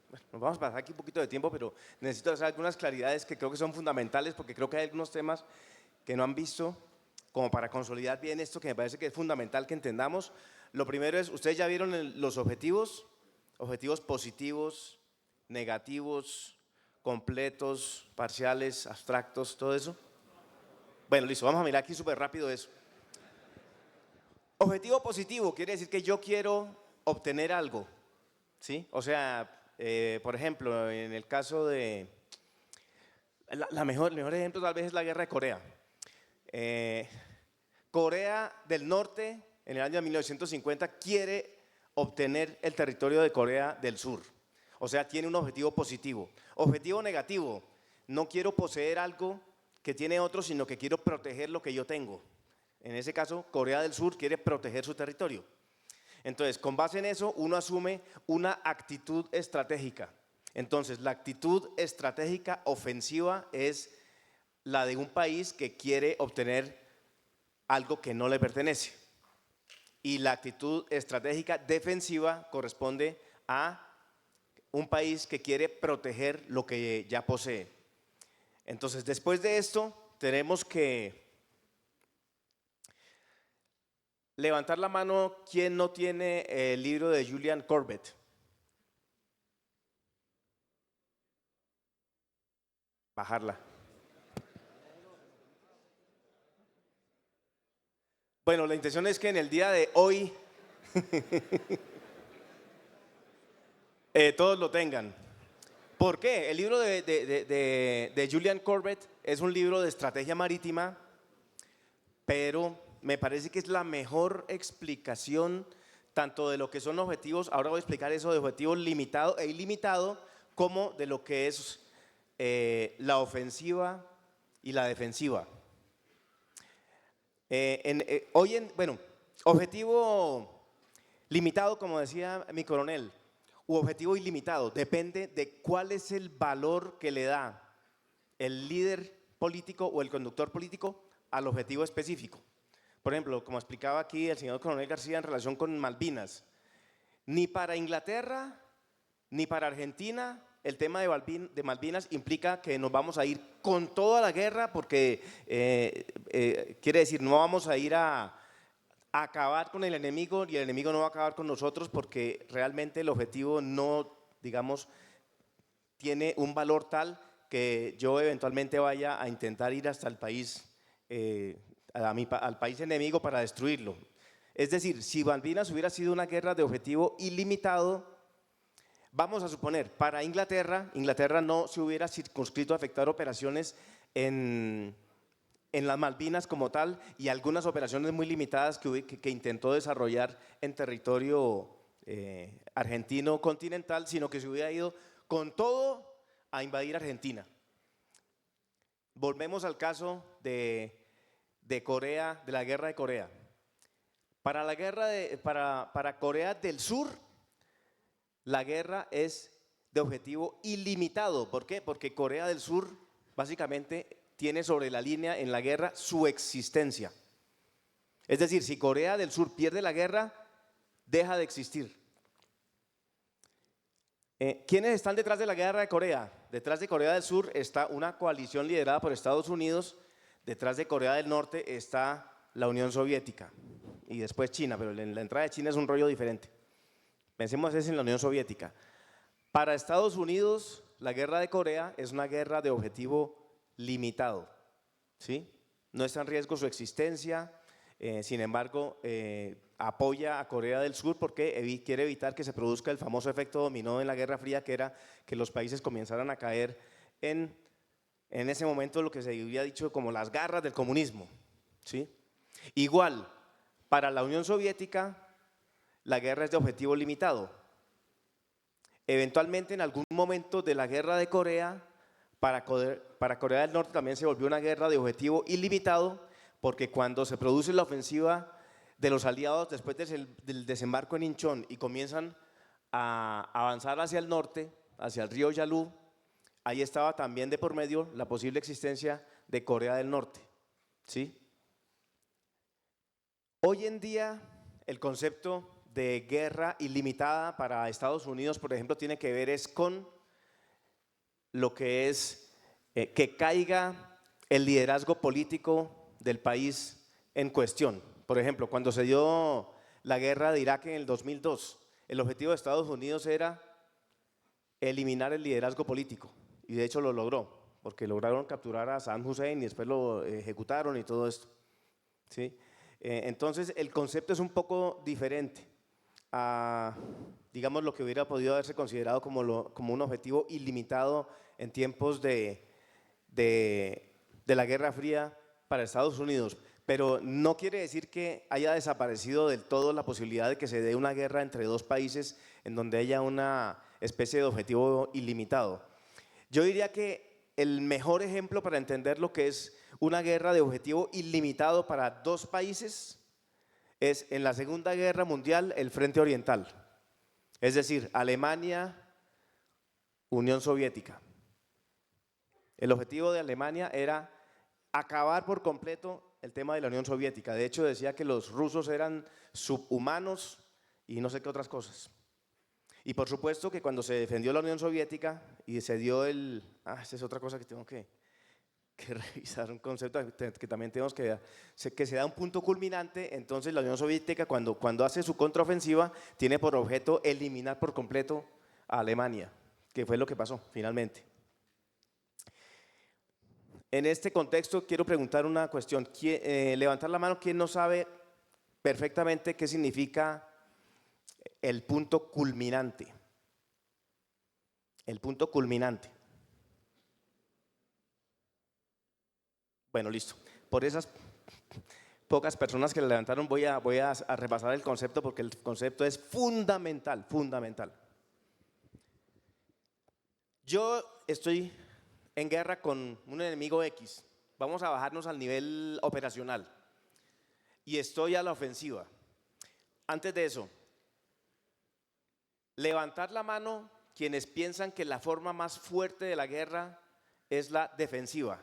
bueno, nos vamos a pasar aquí un poquito de tiempo, pero necesito hacer algunas claridades que creo que son fundamentales, porque creo que hay algunos temas que no han visto, como para consolidar bien esto, que me parece que es fundamental que entendamos. Lo primero es, ustedes ya vieron los objetivos positivos, negativos, completos, parciales, abstractos, todo eso. Bueno, listo, vamos a mirar aquí súper rápido eso. Objetivo positivo quiere decir que yo quiero obtener algo, ¿sí? O sea, por ejemplo, en el caso de… el mejor ejemplo tal vez es la guerra de Corea. Corea del Norte, en el año 1950, quiere obtener el territorio de Corea del Sur. O sea, tiene un objetivo positivo. Objetivo negativo, no quiero poseer algo que tiene otro, sino que quiero proteger lo que yo tengo. En ese caso, Corea del Sur quiere proteger su territorio. Entonces, con base en eso, uno asume una actitud estratégica. Entonces, la actitud estratégica ofensiva es la de un país que quiere obtener algo que no le pertenece. Y la actitud estratégica defensiva corresponde a un país que quiere proteger lo que ya posee. Entonces, después de esto, tenemos que levantar la mano quien no tiene el libro de Julian Corbett. Bajarla. Bueno, la intención es que en el día de hoy todos lo tengan. ¿Por qué? El libro de Julian Corbett es un libro de estrategia marítima, pero me parece que es la mejor explicación tanto de lo que son objetivos, ahora voy a explicar eso de objetivos limitado e ilimitado, como de lo que es la ofensiva y la defensiva. Bueno, objetivo limitado, como decía mi coronel, u objetivo ilimitado, depende de cuál es el valor que le da el líder político o el conductor político al objetivo específico. Por ejemplo, como explicaba aquí el señor coronel García en relación con Malvinas, ni para Inglaterra ni para Argentina el tema de Malvinas implica que nos vamos a ir con toda la guerra, porque quiere decir no vamos a ir a acabar con el enemigo y el enemigo no va a acabar con nosotros, porque realmente el objetivo no, digamos, tiene un valor tal que yo eventualmente vaya a intentar ir hasta el país, al país enemigo para destruirlo. Es decir, si Malvinas hubiera sido una guerra de objetivo ilimitado, vamos a suponer, para Inglaterra no se hubiera circunscrito a efectuar operaciones en las Malvinas como tal, y algunas operaciones muy limitadas que intentó desarrollar en territorio argentino continental, sino que se hubiera ido con todo a invadir Argentina. Volvemos al caso de Corea, de la guerra de Corea. Para Corea del Sur, la guerra es de objetivo ilimitado. ¿Por qué? Porque Corea del Sur básicamente tiene sobre la línea en la guerra su existencia. Es decir, si Corea del Sur pierde la guerra, deja de existir. ¿Quiénes están detrás de la guerra de Corea? Detrás de Corea del Sur está una coalición liderada por Estados Unidos, detrás de Corea del Norte está la Unión Soviética y después China, pero la entrada de China es un rollo diferente. Pensemos en la Unión Soviética. Para Estados Unidos, la guerra de Corea es una guerra de objetivo limitado, ¿sí? No está en riesgo su existencia, sin embargo, apoya a Corea del Sur porque quiere evitar que se produzca el famoso efecto dominó en la Guerra Fría, que era que los países comenzaran a caer en ese momento lo que se había dicho como las garras del comunismo, ¿sí? Igual, para la Unión Soviética, la guerra es de objetivo limitado. Eventualmente, en algún momento de la guerra de Corea, para Corea del Norte también se volvió una guerra de objetivo ilimitado, porque cuando se produce la ofensiva de los aliados después del desembarco en Inchón y comienzan a avanzar hacia el norte, hacia el río Yalu, ahí estaba también de por medio la posible existencia de Corea del Norte, ¿sí? Hoy en día el concepto de guerra ilimitada para Estados Unidos, por ejemplo, tiene que ver es con lo que es que caiga el liderazgo político del país en cuestión. Por ejemplo, cuando se dio la guerra de Irak en el 2002, el objetivo de Estados Unidos era eliminar el liderazgo político y de hecho lo logró, porque lograron capturar a Saddam Hussein y después lo ejecutaron y todo esto, ¿sí? Entonces el concepto es un poco diferente a, digamos, lo que hubiera podido haberse considerado como un objetivo ilimitado en tiempos de la Guerra Fría para Estados Unidos, pero no quiere decir que haya desaparecido del todo la posibilidad de que se dé una guerra entre dos países en donde haya una especie de objetivo ilimitado. Yo diría que el mejor ejemplo para entender lo que es una guerra de objetivo ilimitado para dos países es en la Segunda Guerra Mundial el Frente Oriental, es decir, Alemania, Unión Soviética. El objetivo de Alemania era acabar por completo el tema de la Unión Soviética. De hecho, decía que los rusos eran subhumanos y no sé qué otras cosas. Y por supuesto que cuando se defendió la Unión Soviética y se dio esa es otra cosa que tengo que revisar, un concepto que también tenemos que se da un punto culminante. Entonces la Unión Soviética cuando hace su contraofensiva tiene por objeto eliminar por completo a Alemania, que fue lo que pasó finalmente. En este contexto quiero preguntar una cuestión, levantar la mano, ¿quién no sabe perfectamente qué significa el punto culminante? El punto culminante. Bueno, listo. Por esas pocas personas que le levantaron voy a repasar el concepto porque el concepto es fundamental, fundamental. Yo estoy en guerra con un enemigo X, vamos a bajarnos al nivel operacional y estoy a la ofensiva. Antes de eso, levantar la mano quienes piensan que la forma más fuerte de la guerra es la defensiva.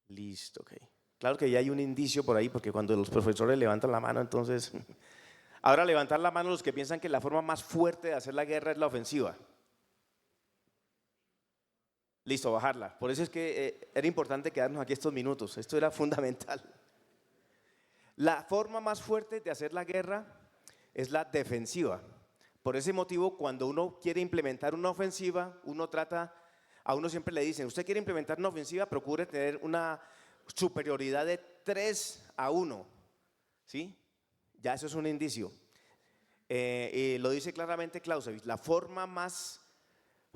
Listo, ok. Claro que ya hay un indicio por ahí, porque cuando los profesores levantan la mano, entonces… Ahora levantar la mano los que piensan que la forma más fuerte de hacer la guerra es la ofensiva. Listo, bajarla. Por eso es que era importante quedarnos aquí estos minutos. Esto era fundamental. La forma más fuerte de hacer la guerra es la defensiva. Por ese motivo, cuando uno quiere implementar una ofensiva, a uno siempre le dicen, usted quiere implementar una ofensiva, procure tener una superioridad de 3-1, ¿sí? Ya eso es un indicio. Y lo dice claramente Clausewitz, la forma más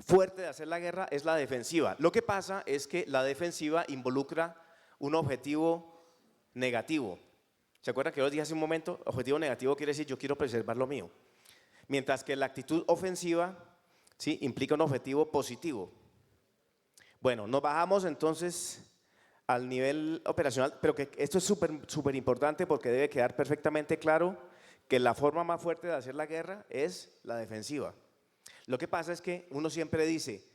fuerte de hacer la guerra es la defensiva. Lo que pasa es que la defensiva involucra un objetivo negativo. ¿Se acuerdan que yo dije hace un momento? Objetivo negativo quiere decir yo quiero preservar lo mío. Mientras que la actitud ofensiva, ¿sí?, implica un objetivo positivo. Bueno, nos bajamos entonces al nivel operacional, pero que esto es súper importante porque debe quedar perfectamente claro que la forma más fuerte de hacer la guerra es la defensiva. Lo que pasa es que uno siempre dice,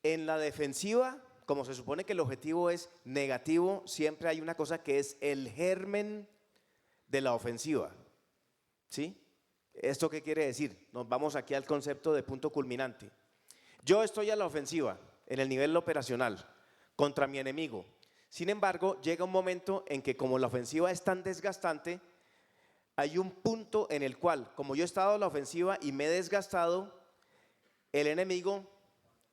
en la defensiva, como se supone que el objetivo es negativo, siempre hay una cosa que es el germen de la ofensiva, ¿sí? ¿Esto qué quiere decir? Nos vamos aquí al concepto de punto culminante. Yo estoy a la ofensiva en el nivel operacional contra mi enemigo. Sin embargo, llega un momento en que como la ofensiva es tan desgastante, hay un punto en el cual, como yo he estado a la ofensiva y me he desgastado, el enemigo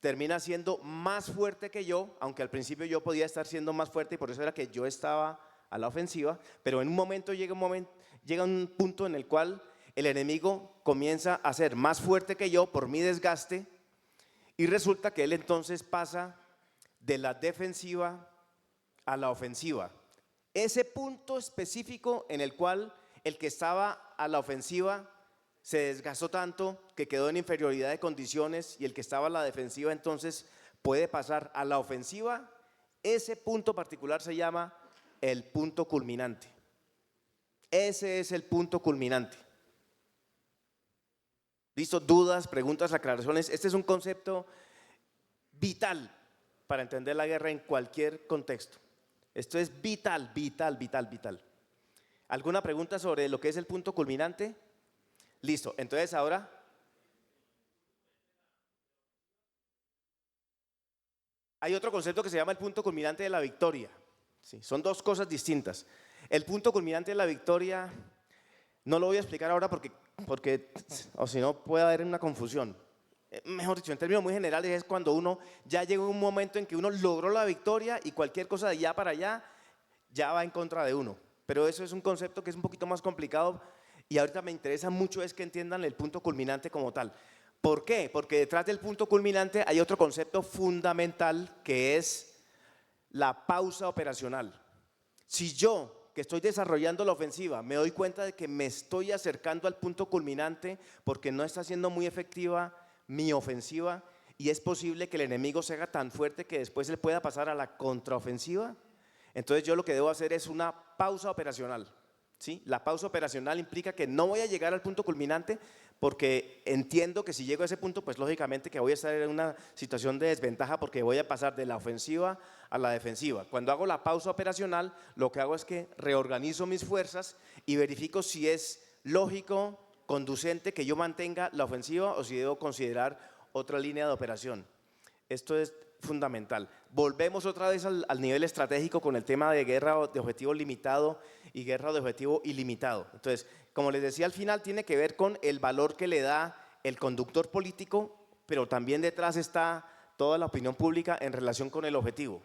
termina siendo más fuerte que yo, aunque al principio yo podía estar siendo más fuerte y por eso era que yo estaba a la ofensiva, pero en un momento llega un punto en el cual el enemigo comienza a ser más fuerte que yo por mi desgaste y resulta que él entonces pasa de la defensiva a la ofensiva. Ese punto específico en el cual el que estaba a la ofensiva se desgastó tanto que quedó en inferioridad de condiciones y el que estaba a la defensiva entonces puede pasar a la ofensiva, ese punto particular se llama el punto culminante. Ese es el punto culminante. ¿Listo? ¿Dudas, preguntas, aclaraciones? Este es un concepto vital para entender la guerra en cualquier contexto. Esto es vital, vital, vital, vital. ¿Alguna pregunta sobre lo que es el punto culminante? Listo, entonces ahora hay otro concepto que se llama el punto culminante de la victoria. Sí, son dos cosas distintas. El punto culminante de la victoria no lo voy a explicar ahora porque o si no puede haber una confusión. Mejor dicho, en términos muy generales es cuando uno ya llega a un momento en que uno logró la victoria y cualquier cosa de allá para allá ya va en contra de uno. Pero eso es un concepto que es un poquito más complicado y ahorita me interesa mucho es que entiendan el punto culminante como tal. ¿Por qué? Porque detrás del punto culminante hay otro concepto fundamental que es la pausa operacional. Si yo, que estoy desarrollando la ofensiva, me doy cuenta de que me estoy acercando al punto culminante porque no está siendo muy efectiva mi ofensiva y es posible que el enemigo se haga tan fuerte que después él pueda pasar a la contraofensiva, entonces yo lo que debo hacer es una pausa operacional. ¿Sí? La pausa operacional implica que no voy a llegar al punto culminante porque entiendo que si llego a ese punto, pues lógicamente que voy a estar en una situación de desventaja porque voy a pasar de la ofensiva a la defensiva. Cuando hago la pausa operacional, lo que hago es que reorganizo mis fuerzas y verifico si es lógico, conducente que yo mantenga la ofensiva o si debo considerar otra línea de operación. Esto es fundamental. Volvemos otra vez al nivel estratégico con el tema de guerra de objetivo limitado y guerra de objetivo ilimitado. Entonces, como les decía al final, tiene que ver con el valor que le da el conductor político, pero también detrás está toda la opinión pública en relación con el objetivo.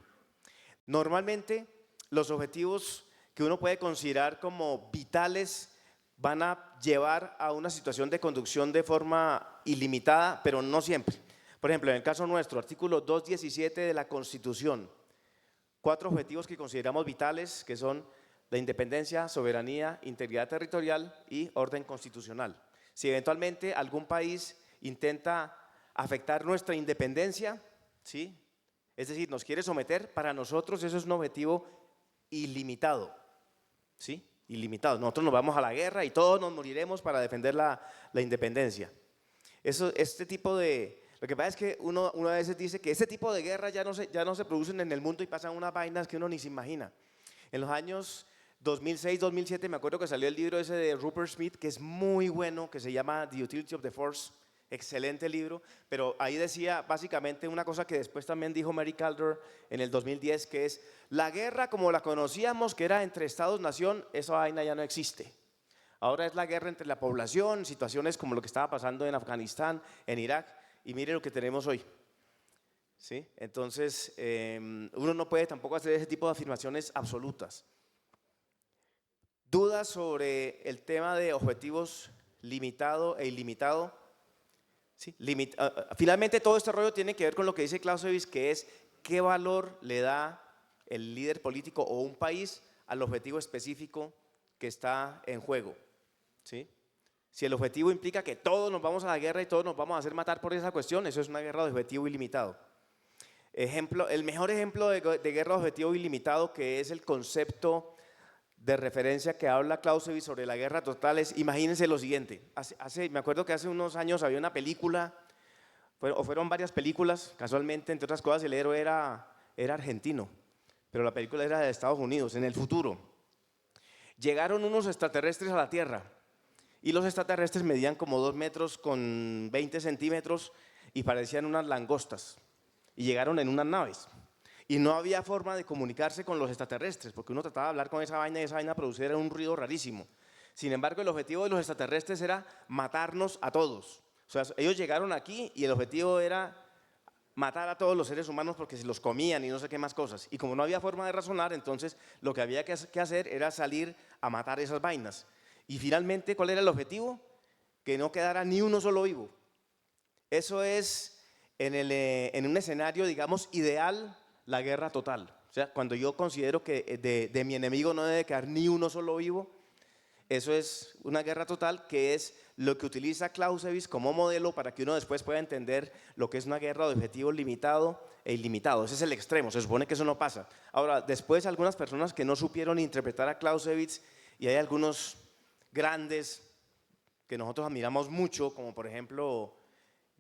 Normalmente, los objetivos que uno puede considerar como vitales van a llevar a una situación de conducción de forma ilimitada, pero no siempre. Por ejemplo, en el caso nuestro, artículo 217 de la Constitución, 4 objetivos que consideramos vitales, que son la independencia, soberanía, integridad territorial y orden constitucional. Si eventualmente algún país intenta afectar nuestra independencia, ¿sí? Es decir, nos quiere someter, para nosotros eso es un objetivo ilimitado, ¿sí? Ilimitado. Nosotros nos vamos a la guerra y todos nos moriremos para defender la independencia. Este tipo de… Lo que pasa es que uno a veces dice que este tipo de guerras ya no se producen en el mundo y pasan unas vainas que uno ni se imagina. En los años 2006, 2007 me acuerdo que salió el libro ese de Rupert Smith, que es muy bueno, que se llama The Utility of the Force, excelente libro, pero ahí decía básicamente una cosa que después también dijo Mary Kaldor en el 2010, que es la guerra como la conocíamos, que era entre Estados-nación, esa vaina ya no existe. Ahora es la guerra entre la población, situaciones como lo que estaba pasando en Afganistán, en Irak, y mire lo que tenemos hoy. ¿Sí? Entonces, uno no puede tampoco hacer ese tipo de afirmaciones absolutas. ¿Dudas sobre el tema de objetivos limitado e ilimitado? ¿Sí? Finalmente, todo este rollo tiene que ver con lo que dice Clausewitz, que es qué valor le da el líder político o un país al objetivo específico que está en juego. ¿Sí? Si el objetivo implica que todos nos vamos a la guerra y todos nos vamos a hacer matar por esa cuestión, eso es una guerra de objetivo ilimitado. El mejor ejemplo de guerra de objetivo ilimitado, que es el concepto de referencia que habla Clausewitz sobre la guerra total, es, imagínense lo siguiente, me acuerdo que hace unos años había una película, o fueron varias películas, casualmente, entre otras cosas, el héroe era argentino, pero la película era de Estados Unidos, en el futuro. Llegaron unos extraterrestres a la Tierra, y los extraterrestres medían como 2 metros con 20 centímetros y parecían unas langostas. Y llegaron en unas naves. Y no había forma de comunicarse con los extraterrestres, porque uno trataba de hablar con esa vaina y esa vaina producía un ruido rarísimo. Sin embargo, el objetivo de los extraterrestres era matarnos a todos. O sea, ellos llegaron aquí y el objetivo era matar a todos los seres humanos porque se los comían y no sé qué más cosas. Y como no había forma de razonar, entonces lo que había que hacer era salir a matar esas vainas. Y finalmente, ¿cuál era el objetivo? Que no quedara ni uno solo vivo. Eso es, en un escenario, digamos, ideal, la guerra total. O sea, cuando yo considero que de mi enemigo no debe quedar ni uno solo vivo, eso es una guerra total, que es lo que utiliza Clausewitz como modelo para que uno después pueda entender lo que es una guerra de objetivo limitado e ilimitado. Ese es el extremo, se supone que eso no pasa. Ahora, después algunas personas que no supieron interpretar a Clausewitz, y hay algunos grandes que nosotros admiramos mucho, como por ejemplo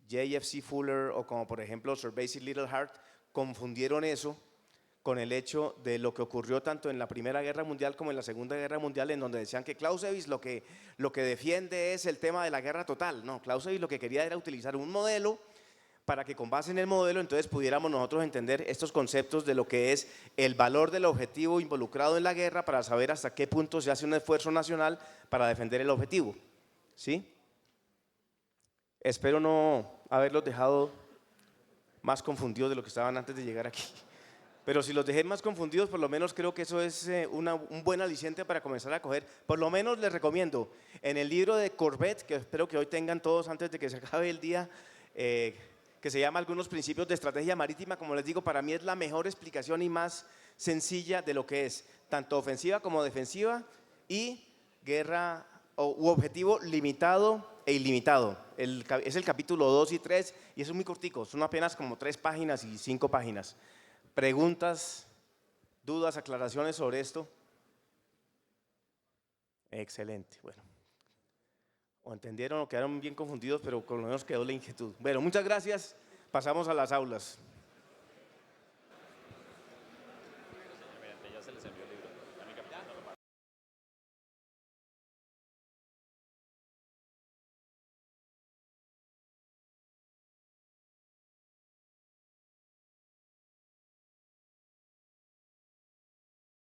J.F.C. Fuller o como por ejemplo Sir Basil Littleheart, confundieron eso con el hecho de lo que ocurrió tanto en la Primera Guerra Mundial como en la Segunda Guerra Mundial, en donde decían que Clausewitz lo que defiende es el tema de la guerra total. No, Clausewitz lo que quería era utilizar un modelo para que con base en el modelo entonces pudiéramos nosotros entender estos conceptos de lo que es el valor del objetivo involucrado en la guerra, para saber hasta qué punto se hace un esfuerzo nacional para defender el objetivo. ¿Sí? Espero no haberlos dejado más confundidos de lo que estaban antes de llegar aquí. Pero si los dejé más confundidos, por lo menos creo que eso es un buen aliciente para comenzar a coger. Por lo menos les recomiendo, en el libro de Corbett, que espero que hoy tengan todos antes de que se acabe el día, que se llama Algunos principios de estrategia marítima, como les digo, para mí es la mejor explicación y más sencilla de lo que es, tanto ofensiva como defensiva, y guerra u objetivo limitado e ilimitado. Es el capítulo 2 y 3, y es muy cortico, son apenas como 3 páginas y 5 páginas. ¿Preguntas, dudas, aclaraciones sobre esto? Excelente, bueno. O entendieron o quedaron bien confundidos, pero por lo menos quedó la inquietud. Bueno, muchas gracias. Pasamos a las aulas.